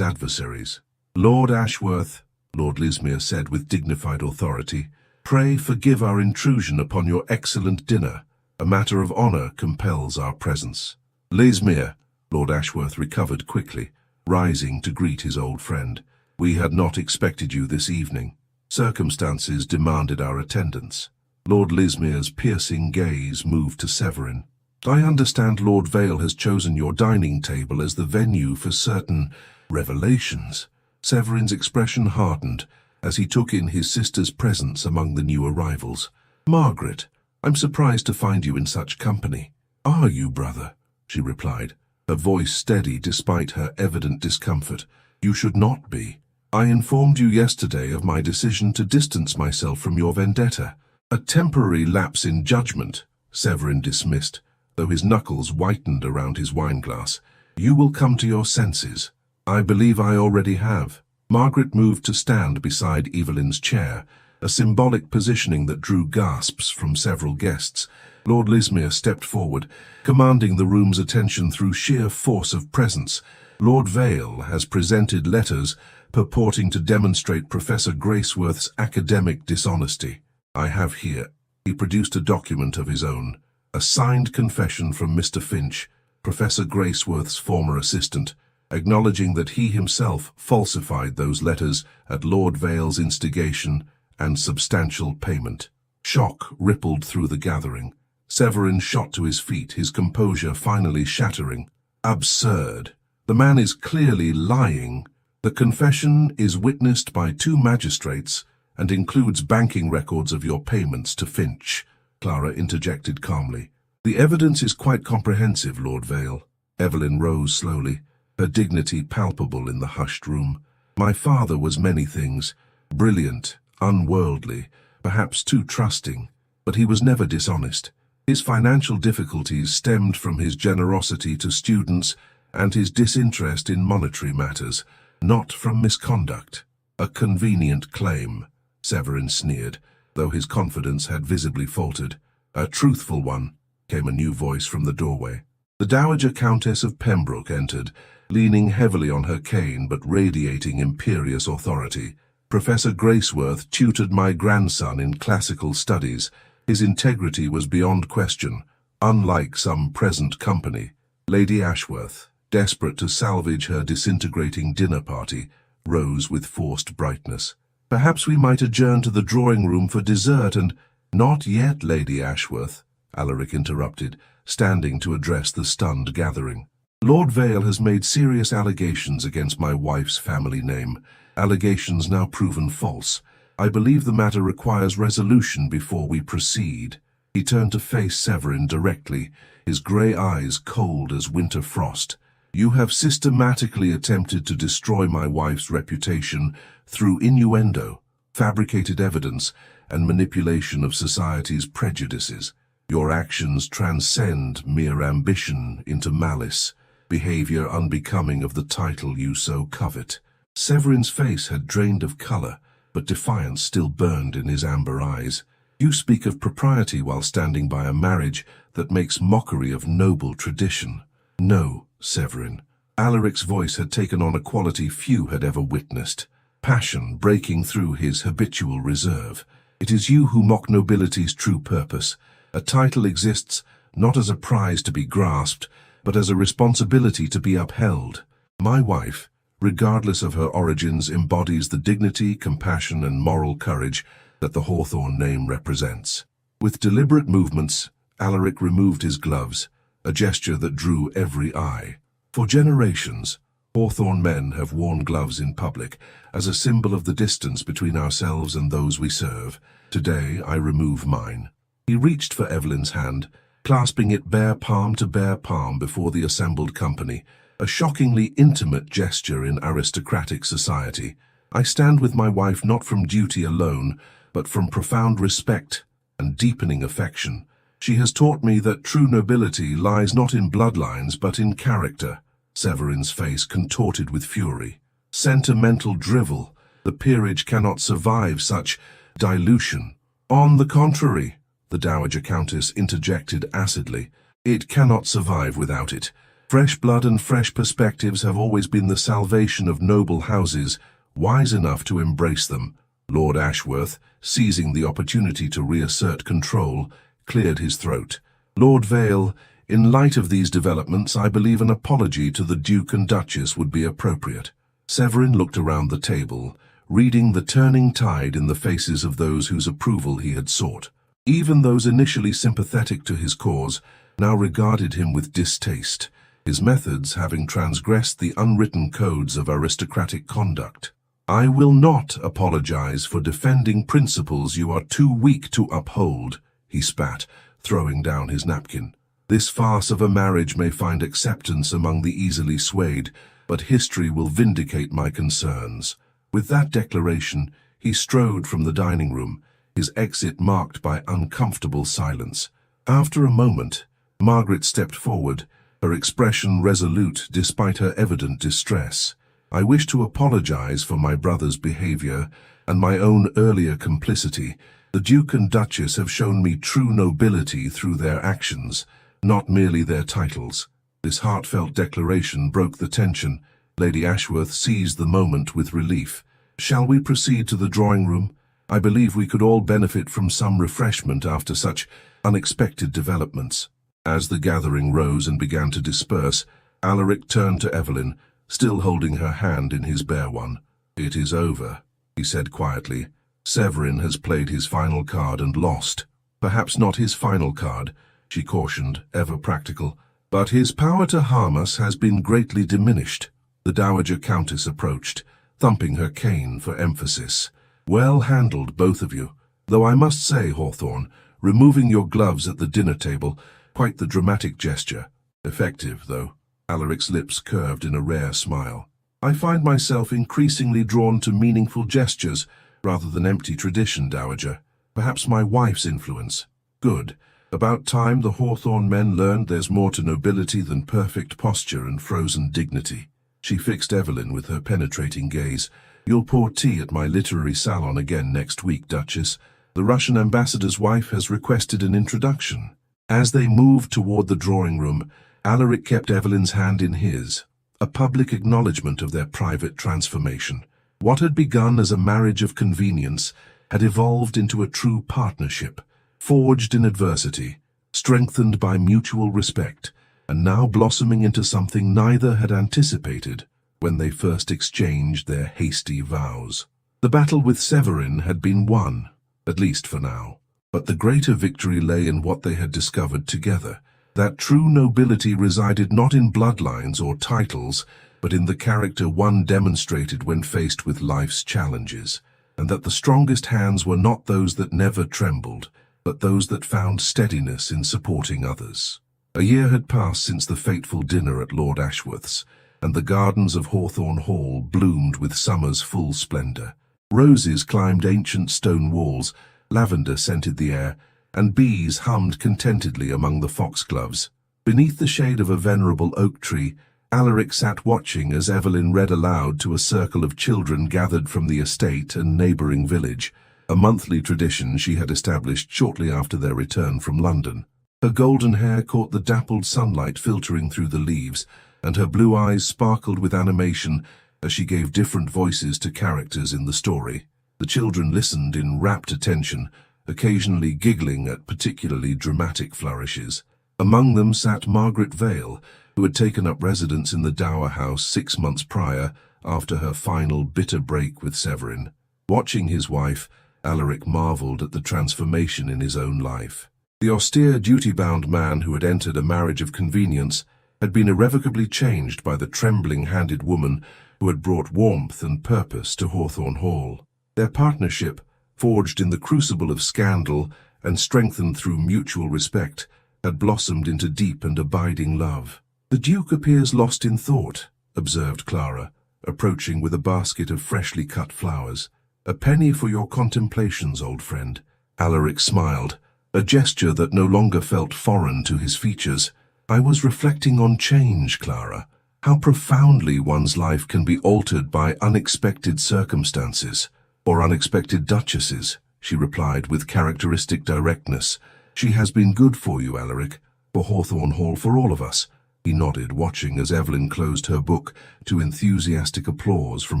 adversaries. Lord Ashworth, Lord Lismere said with dignified authority, pray forgive our intrusion upon your excellent dinner. A matter of honour compels our presence. Lismere, Lord Ashworth recovered quickly, rising to greet his old friend. We had not expected you this evening. Circumstances demanded our attendance. Lord Lismere's piercing gaze moved to Severin. I understand Lord Vale has chosen your dining table as the venue for certain revelations. Severin's expression hardened as he took in his sister's presence among the new arrivals. Margaret, I'm surprised to find you in such company. Are you, brother? She replied, her voice steady despite her evident discomfort. You should not be. I informed you yesterday of my decision to distance myself from your vendetta. A temporary lapse in judgment, Severin dismissed, though his knuckles whitened around his wineglass. You will come to your senses. I believe I already have. Margaret moved to stand beside Evelyn's chair, a symbolic positioning that drew gasps from several guests. Lord Lismere stepped forward, commanding the room's attention through sheer force of presence. Lord Vale has presented letters purporting to demonstrate Professor Graceworth's academic dishonesty. I have here. He produced a document of his own, a signed confession from Mr. Finch, Professor Graceworth's former assistant, acknowledging that he himself falsified those letters at Lord Vale's instigation and substantial payment. Shock rippled through the gathering. Severin shot to his feet, his composure finally shattering. Absurd. The man is clearly lying. The confession is witnessed by 2 magistrates and includes banking records of your payments to Finch, Clara interjected calmly. The evidence is quite comprehensive, Lord Vale. Evelyn rose slowly, her dignity palpable in the hushed room. My father was many things. Brilliant, unworldly, perhaps too trusting, but he was never dishonest. His financial difficulties stemmed from his generosity to students and his disinterest in monetary matters, not from misconduct. A convenient claim, Severin sneered, though his confidence had visibly faltered. A truthful one, came a new voice from the doorway. The Dowager Countess of Pembroke entered, leaning heavily on her cane but radiating imperious authority. Professor Graceworth tutored my grandson in classical studies. His integrity was beyond question, unlike some present company. Lady Ashworth, desperate to salvage her disintegrating dinner party, rose with forced brightness. Perhaps we might adjourn to the drawing-room for dessert and— Not yet, Lady Ashworth, Alaric interrupted, standing to address the stunned gathering. Lord Vale has made serious allegations against my wife's family name, allegations now proven false. I believe the matter requires resolution before we proceed. He turned to face Severin directly, his grey eyes cold as winter frost. You have systematically attempted to destroy my wife's reputation through innuendo, fabricated evidence, and manipulation of society's prejudices. Your actions transcend mere ambition into malice, behavior unbecoming of the title you so covet. Severin's face had drained of color, but defiance still burned in his amber eyes. You speak of propriety while standing by a marriage that makes mockery of noble tradition. No, Severin. Alaric's voice had taken on a quality few had ever witnessed, passion breaking through his habitual reserve. It is you who mock nobility's true purpose. A title exists not as a prize to be grasped, but as a responsibility to be upheld. My wife, regardless of her origins, embodies the dignity, compassion, and moral courage that the Hawthorne name represents. With deliberate movements, Alaric removed his gloves, a gesture that drew every eye. For generations, Hawthorne men have worn gloves in public as a symbol of the distance between ourselves and those we serve. Today, I remove mine. He reached for Evelyn's hand, clasping it bare palm to bare palm before the assembled company, a shockingly intimate gesture in aristocratic society. I stand with my wife not from duty alone, but from profound respect and deepening affection. She has taught me that true nobility lies not in bloodlines but in character. Severin's face contorted with fury. Sentimental drivel. The peerage cannot survive such dilution. On the contrary, the Dowager Countess interjected acidly, it cannot survive without it. Fresh blood and fresh perspectives have always been the salvation of noble houses, wise enough to embrace them. Lord Ashworth, seizing the opportunity to reassert control, cleared his throat. Lord Vale, in light of these developments, I believe an apology to the Duke and Duchess would be appropriate. Severin looked around the table, reading the turning tide in the faces of those whose approval he had sought. Even those initially sympathetic to his cause now regarded him with distaste, his methods having transgressed the unwritten codes of aristocratic conduct. I will not apologize for defending principles you are too weak to uphold, he spat, throwing down his napkin. This farce of a marriage may find acceptance among the easily swayed, but history will vindicate my concerns. With that declaration, he strode from the dining room, his exit marked by uncomfortable silence. After a moment, Margaret stepped forward, her expression resolute despite her evident distress. I wish to apologize for my brother's behavior and my own earlier complicity. The Duke and Duchess have shown me true nobility through their actions, not merely their titles. This heartfelt declaration broke the tension. Lady Ashworth seized the moment with relief. Shall we proceed to the drawing-room? I believe we could all benefit from some refreshment after such unexpected developments. As the gathering rose and began to disperse, Alaric turned to Evelyn, still holding her hand in his bare one. It is over, he said quietly. Severin has played his final card and lost. Perhaps not his final card, she cautioned, ever practical, but his power to harm us has been greatly diminished. The Dowager Countess approached, thumping her cane for emphasis. Well handled, both of you. Though I must say, Hawthorne, removing your gloves at the dinner table, quite the dramatic gesture. Effective, though. Alaric's lips curved in a rare smile. I find myself increasingly drawn to meaningful gestures, rather than empty tradition, Dowager. Perhaps my wife's influence. Good. About time the Hawthorne men learned there's more to nobility than perfect posture and frozen dignity. She fixed Evelyn with her penetrating gaze. You'll pour tea at my literary salon again next week, Duchess. The Russian ambassador's wife has requested an introduction. As they moved toward the drawing room, Alaric kept Evelyn's hand in his, a public acknowledgement of their private transformation. What had begun as a marriage of convenience had evolved into a true partnership, forged in adversity, strengthened by mutual respect, and now blossoming into something neither had anticipated when they first exchanged their hasty vows. The battle with Severin had been won, at least for now, but the greater victory lay in what they had discovered together, that true nobility resided not in bloodlines or titles, but in the character one demonstrated when faced with life's challenges, and that the strongest hands were not those that never trembled, but those that found steadiness in supporting others. A year had passed since the fateful dinner at Lord Ashworth's, and the gardens of Hawthorne Hall bloomed with summer's full splendor. Roses climbed ancient stone walls, lavender scented the air, and bees hummed contentedly among the foxgloves. Beneath the shade of a venerable oak tree, Alaric sat watching as Evelyn read aloud to a circle of children gathered from the estate and neighbouring village, a monthly tradition she had established shortly after their return from London. Her golden hair caught the dappled sunlight filtering through the leaves, and her blue eyes sparkled with animation as she gave different voices to characters in the story. The children listened in rapt attention, occasionally giggling at particularly dramatic flourishes. Among them sat Margaret Vale, who had taken up residence in the Dower House 6 months prior, after her final bitter break with Severin. Watching his wife, Alaric marvelled at the transformation in his own life. The austere, duty-bound man who had entered a marriage of convenience had been irrevocably changed by the trembling-handed woman who had brought warmth and purpose to Hawthorne Hall. Their partnership, forged in the crucible of scandal and strengthened through mutual respect, had blossomed into deep and abiding love. "The Duke appears lost in thought," observed Clara, approaching with a basket of freshly cut flowers. "A penny for your contemplations, old friend." Alaric smiled, a gesture that no longer felt foreign to his features. "I was reflecting on change, Clara. How profoundly one's life can be altered by unexpected circumstances, or unexpected duchesses," she replied with characteristic directness. "She has been good for you, Alaric, for Hawthorne Hall, for all of us." He nodded, watching as Evelyn closed her book to enthusiastic applause from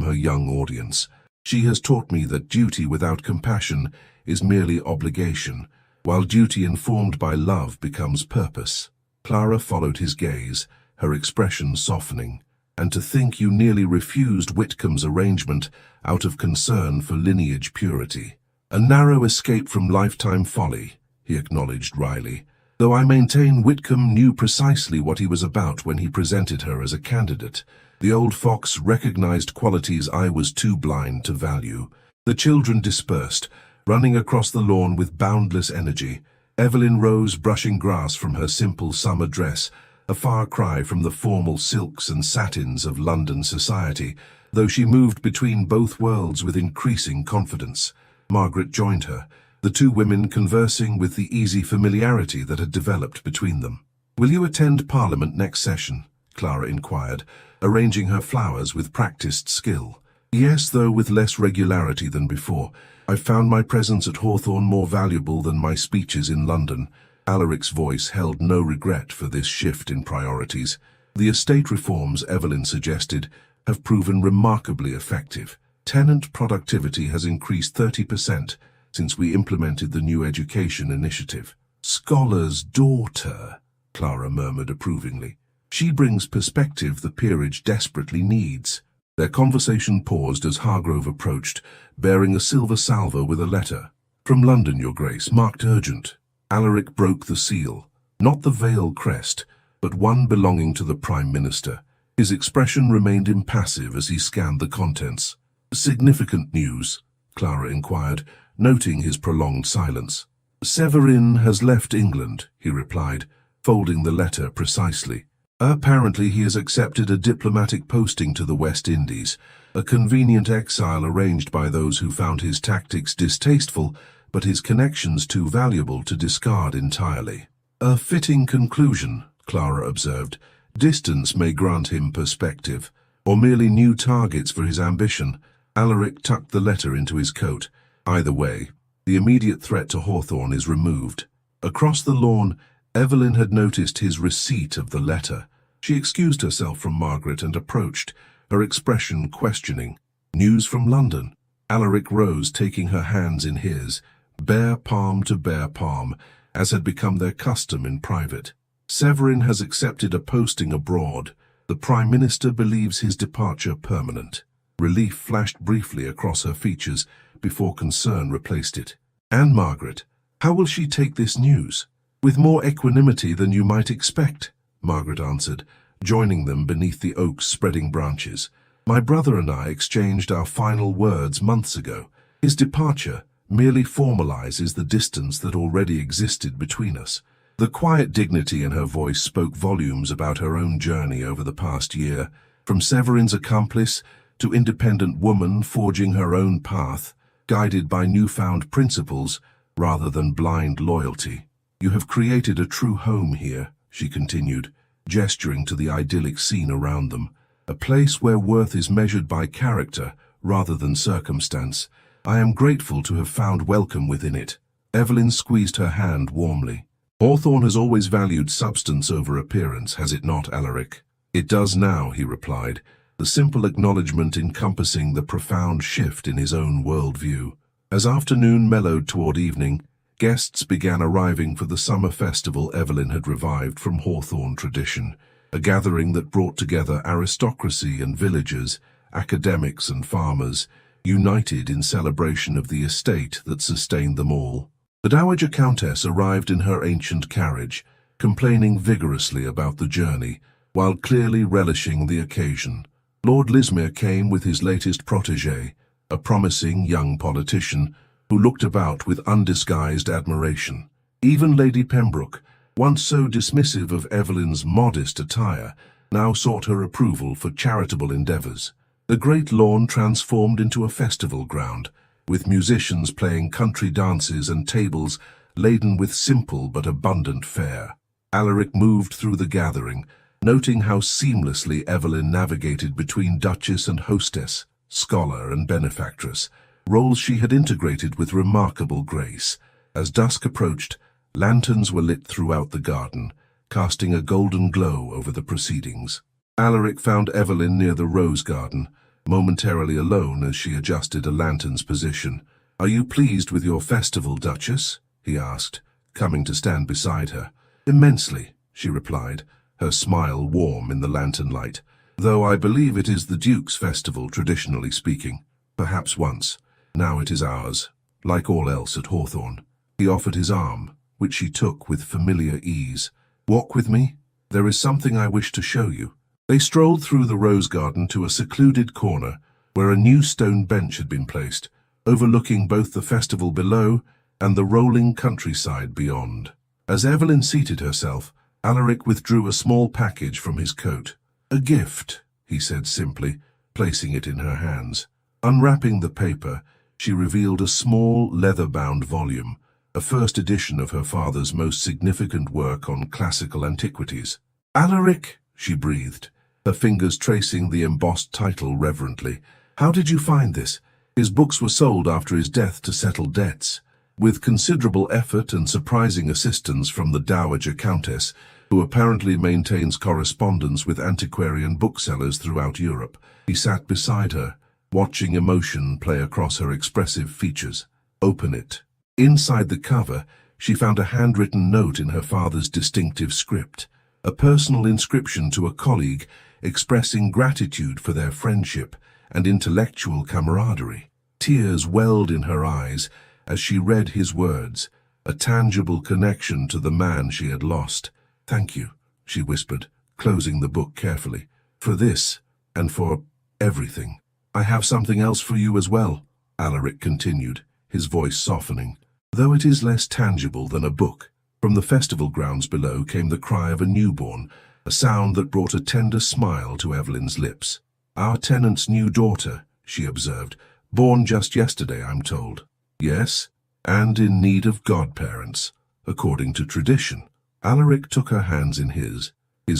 her young audience. "She has taught me that duty without compassion is merely obligation, while duty informed by love becomes purpose." Clara followed his gaze, her expression softening. "And to think you nearly refused Whitcomb's arrangement out of concern for lineage purity." "A narrow escape from lifetime folly," he acknowledged wryly, "though I maintain Whitcomb knew precisely what he was about when he presented her as a candidate. The old fox recognized qualities I was too blind to value." The children dispersed, running across the lawn with boundless energy. Evelyn rose, brushing grass from her simple summer dress, a far cry from the formal silks and satins of London society, though she moved between both worlds with increasing confidence. Margaret joined her, the two women conversing with the easy familiarity that had developed between them. "Will you attend Parliament next session?" Clara inquired, arranging her flowers with practiced skill. "Yes, though with less regularity than before. I've found my presence at Hawthorne more valuable than my speeches in London." Alaric's voice held no regret for this shift in priorities. "The estate reforms Evelyn suggested have proven remarkably effective. Tenant productivity has increased 30% since we implemented the new education initiative." "Scholar's daughter," Clara murmured approvingly. "She brings perspective the peerage desperately needs." Their conversation paused as Hargrove approached, bearing a silver salver with a letter. "From London, Your Grace, marked urgent." Alaric broke the seal. Not the veiled crest, but one belonging to the Prime Minister. His expression remained impassive as he scanned the contents. "Significant news?" Clara inquired, noting his prolonged silence. "Severin has left England," he replied, folding the letter precisely. "Apparently he has accepted a diplomatic posting to the West Indies, a convenient exile arranged by those who found his tactics distasteful, but his connections too valuable to discard entirely." "A fitting conclusion," Clara observed. "Distance may grant him perspective, or merely new targets for his ambition." Alaric tucked the letter into his coat. "Either way, the immediate threat to Hawthorne is removed." Across the lawn, Evelyn had noticed his receipt of the letter. She excused herself from Margaret and approached, her expression questioning. "News from London?" Alaric rose, taking her hands in his, bare palm to bare palm, as had become their custom in private. "Severin has accepted a posting abroad. The Prime Minister believes his departure permanent." Relief flashed briefly across her features before concern replaced it. "And Margaret, how will she take this news?" "With more equanimity than you might expect," Margaret answered, joining them beneath the oak's spreading branches. "My brother and I exchanged our final words months ago. His departure merely formalizes the distance that already existed between us." The quiet dignity in her voice spoke volumes about her own journey over the past year, from Severin's accomplice to independent woman forging her own path, guided by newfound principles rather than blind loyalty. "You have created a true home here," she continued, gesturing to the idyllic scene around them, "a place where worth is measured by character rather than circumstance. I am grateful to have found welcome within it." Evelyn squeezed her hand warmly. "Hawthorne has always valued substance over appearance, has it not, Alaric?" "It does now," he replied, the simple acknowledgement encompassing the profound shift in his own worldview. As afternoon mellowed toward evening, guests began arriving for the summer festival Evelyn had revived from Hawthorne tradition, a gathering that brought together aristocracy and villagers, academics and farmers, united in celebration of the estate that sustained them all. The Dowager Countess arrived in her ancient carriage, complaining vigorously about the journey, while clearly relishing the occasion. Lord Lismere came with his latest protégé, a promising young politician who looked about with undisguised admiration. Even Lady Pembroke, once so dismissive of Evelyn's modest attire, now sought her approval for charitable endeavours. The great lawn transformed into a festival ground, with musicians playing country dances and tables laden with simple but abundant fare. Alaric moved through the gathering, noting how seamlessly Evelyn navigated between duchess and hostess, scholar and benefactress, roles she had integrated with remarkable grace. As dusk approached, lanterns were lit throughout the garden, casting a golden glow over the proceedings. Alaric found Evelyn near the rose garden, momentarily alone as she adjusted a lantern's position. "Are you pleased with your festival, Duchess?" he asked, coming to stand beside her. "Immensely," she replied, her smile warm in the lantern light, "though I believe it is the Duke's festival, traditionally speaking. Perhaps once. Now it is ours, like all else at Hawthorne." He offered his arm, which she took with familiar ease. "Walk with me. There is something I wish to show you." They strolled through the rose garden to a secluded corner where a new stone bench had been placed, overlooking both the festival below and the rolling countryside beyond. As Evelyn seated herself, Alaric withdrew a small package from his coat. "A gift," he said simply, placing it in her hands. Unwrapping the paper, she revealed a small, leather-bound volume, a first edition of her father's most significant work on classical antiquities. "Alaric," she breathed, her fingers tracing the embossed title reverently. "How did you find this?" His books were sold after his death to settle debts. With considerable effort and surprising assistance from the Dowager Countess, who apparently maintains correspondence with antiquarian booksellers throughout Europe, he sat beside her, watching emotion play across her expressive features. "Open it." Inside the cover, she found a handwritten note in her father's distinctive script, a personal inscription to a colleague expressing gratitude for their friendship and intellectual camaraderie. Tears welled in her eyes as she read his words, a tangible connection to the man she had lost. "Thank you," she whispered, closing the book carefully, "for this and for everything. I have something else for you as well," Alaric continued, his voice softening, "though it is less tangible than a book." From the festival grounds below came the cry of a newborn, a sound that brought a tender smile to Evelyn's lips. "Our tenant's new daughter," she observed, "born just yesterday, I'm told." "Yes, and in need of godparents, according to tradition." Alaric took her hands in his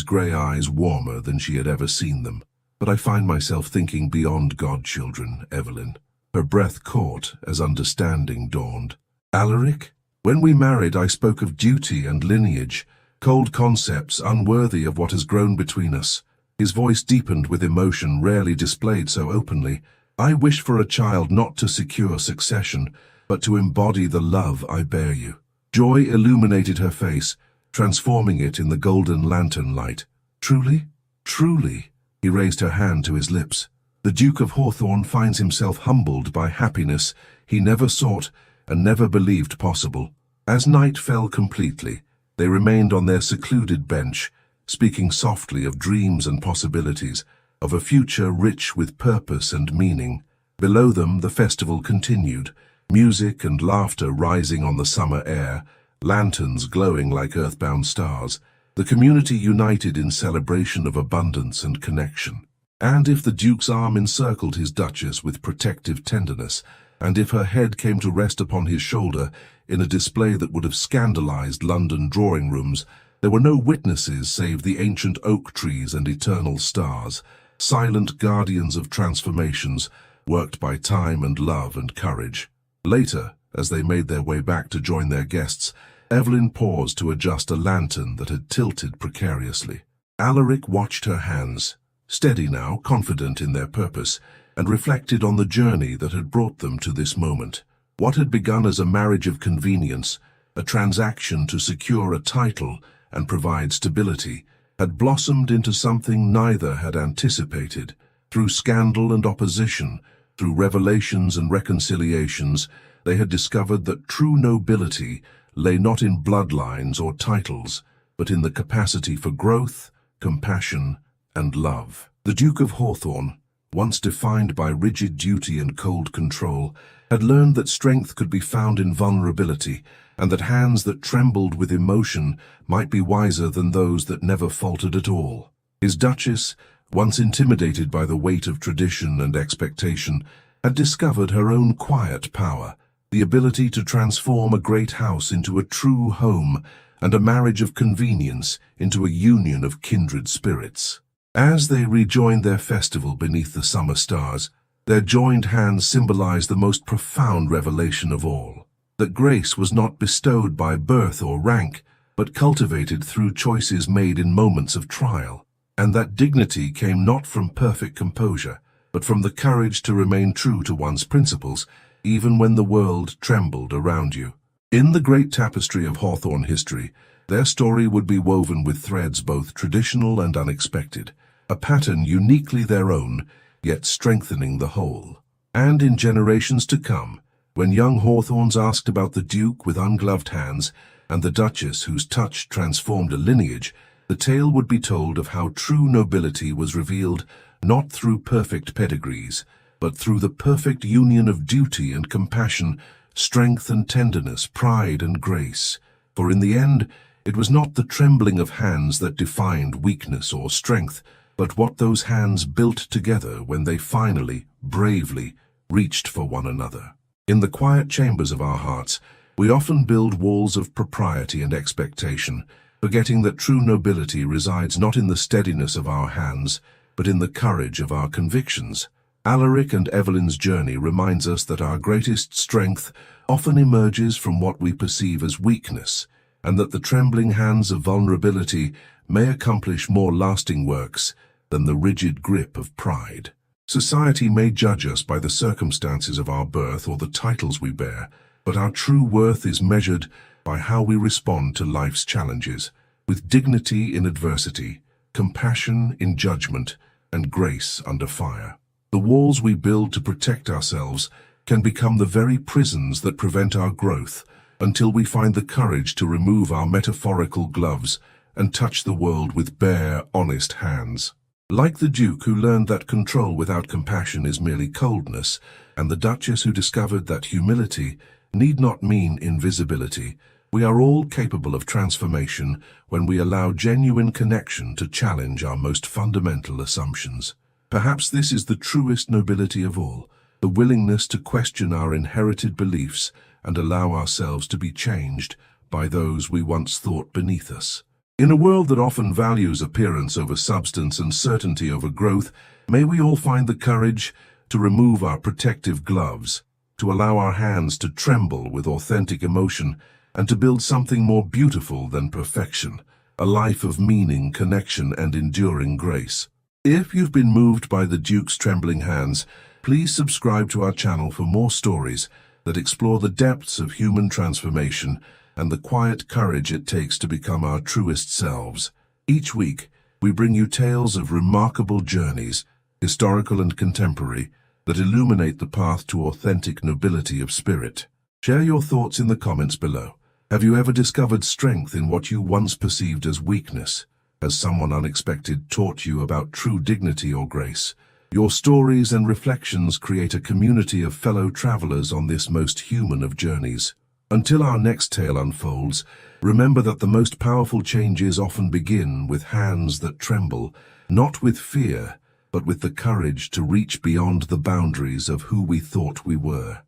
grey eyes warmer than she had ever seen them. "But I find myself thinking beyond godchildren, Evelyn." Her breath caught as understanding dawned. "Alaric, when we married I spoke of duty and lineage, cold concepts unworthy of what has grown between us." His voice deepened with emotion rarely displayed so openly. "I wish for a child not to secure succession, but to embody the love I bear you." Joy illuminated her face, transforming it in the golden lantern light. "Truly? Truly?" He raised her hand to his lips. "The Duke of Hawthorne finds himself humbled by happiness he never sought and never believed possible." As night fell completely, they remained on their secluded bench, speaking softly of dreams and possibilities, of a future rich with purpose and meaning. Below them the festival continued, music and laughter rising on the summer air, lanterns glowing like earthbound stars, the community united in celebration of abundance and connection. And if the Duke's arm encircled his Duchess with protective tenderness, and if her head came to rest upon his shoulder in a display that would have scandalized London drawing rooms, there were no witnesses save the ancient oak trees and eternal stars, silent guardians of transformations, worked by time and love and courage. Later, as they made their way back to join their guests, Evelyn paused to adjust a lantern that had tilted precariously. Alaric watched her hands, steady now, confident in their purpose, and reflected on the journey that had brought them to this moment. What had begun as a marriage of convenience, a transaction to secure a title and provide stability, had blossomed into something neither had anticipated. Through scandal and opposition, through revelations and reconciliations, they had discovered that true nobility lay not in bloodlines or titles, but in the capacity for growth, compassion, and love. The Duke of Hawthorne, once defined by rigid duty and cold control, had learned that strength could be found in vulnerability, and that hands that trembled with emotion might be wiser than those that never faltered at all. His Duchess, once intimidated by the weight of tradition and expectation, had discovered her own quiet power, the ability to transform a great house into a true home, and a marriage of convenience into a union of kindred spirits. As they rejoined their festival beneath the summer stars, their joined hands symbolized the most profound revelation of all, that grace was not bestowed by birth or rank, but cultivated through choices made in moments of trial, and that dignity came not from perfect composure, but from the courage to remain true to one's principles, even when the world trembled around you. In the great tapestry of Hawthorne history, their story would be woven with threads both traditional and unexpected, a pattern uniquely their own, yet strengthening the whole. And in generations to come, when young Hawthornes asked about the Duke with ungloved hands and the Duchess whose touch transformed a lineage, the tale would be told of how true nobility was revealed not through perfect pedigrees, but through the perfect union of duty and compassion, strength and tenderness, pride and grace. For in the end, it was not the trembling of hands that defined weakness or strength, but what those hands built together when they finally, bravely, reached for one another. In the quiet chambers of our hearts, we often build walls of propriety and expectation, forgetting that true nobility resides not in the steadiness of our hands, but in the courage of our convictions. Alaric and Evelyn's journey reminds us that our greatest strength often emerges from what we perceive as weakness, and that the trembling hands of vulnerability may accomplish more lasting works than the rigid grip of pride. Society may judge us by the circumstances of our birth or the titles we bear, but our true worth is measured by how we respond to life's challenges, with dignity in adversity, compassion in judgment, and grace under fire. The walls we build to protect ourselves can become the very prisons that prevent our growth, until we find the courage to remove our metaphorical gloves and touch the world with bare, honest hands. Like the Duke who learned that control without compassion is merely coldness, and the Duchess who discovered that humility need not mean invisibility, we are all capable of transformation when we allow genuine connection to challenge our most fundamental assumptions. Perhaps this is the truest nobility of all, the willingness to question our inherited beliefs and allow ourselves to be changed by those we once thought beneath us. In a world that often values appearance over substance and certainty over growth, may we all find the courage to remove our protective gloves, to allow our hands to tremble with authentic emotion, and to build something more beautiful than perfection, a life of meaning, connection, and enduring grace. If you've been moved by the Duke's trembling hands, please subscribe to our channel for more stories that explore the depths of human transformation and the quiet courage it takes to become our truest selves. Each week, we bring you tales of remarkable journeys, historical and contemporary, that illuminate the path to authentic nobility of spirit. Share your thoughts in the comments below. Have you ever discovered strength in what you once perceived as weakness? Has someone unexpected taught you about true dignity or grace? Your stories and reflections create a community of fellow travelers on this most human of journeys. Until our next tale unfolds, remember that the most powerful changes often begin with hands that tremble, not with fear, but with the courage to reach beyond the boundaries of who we thought we were.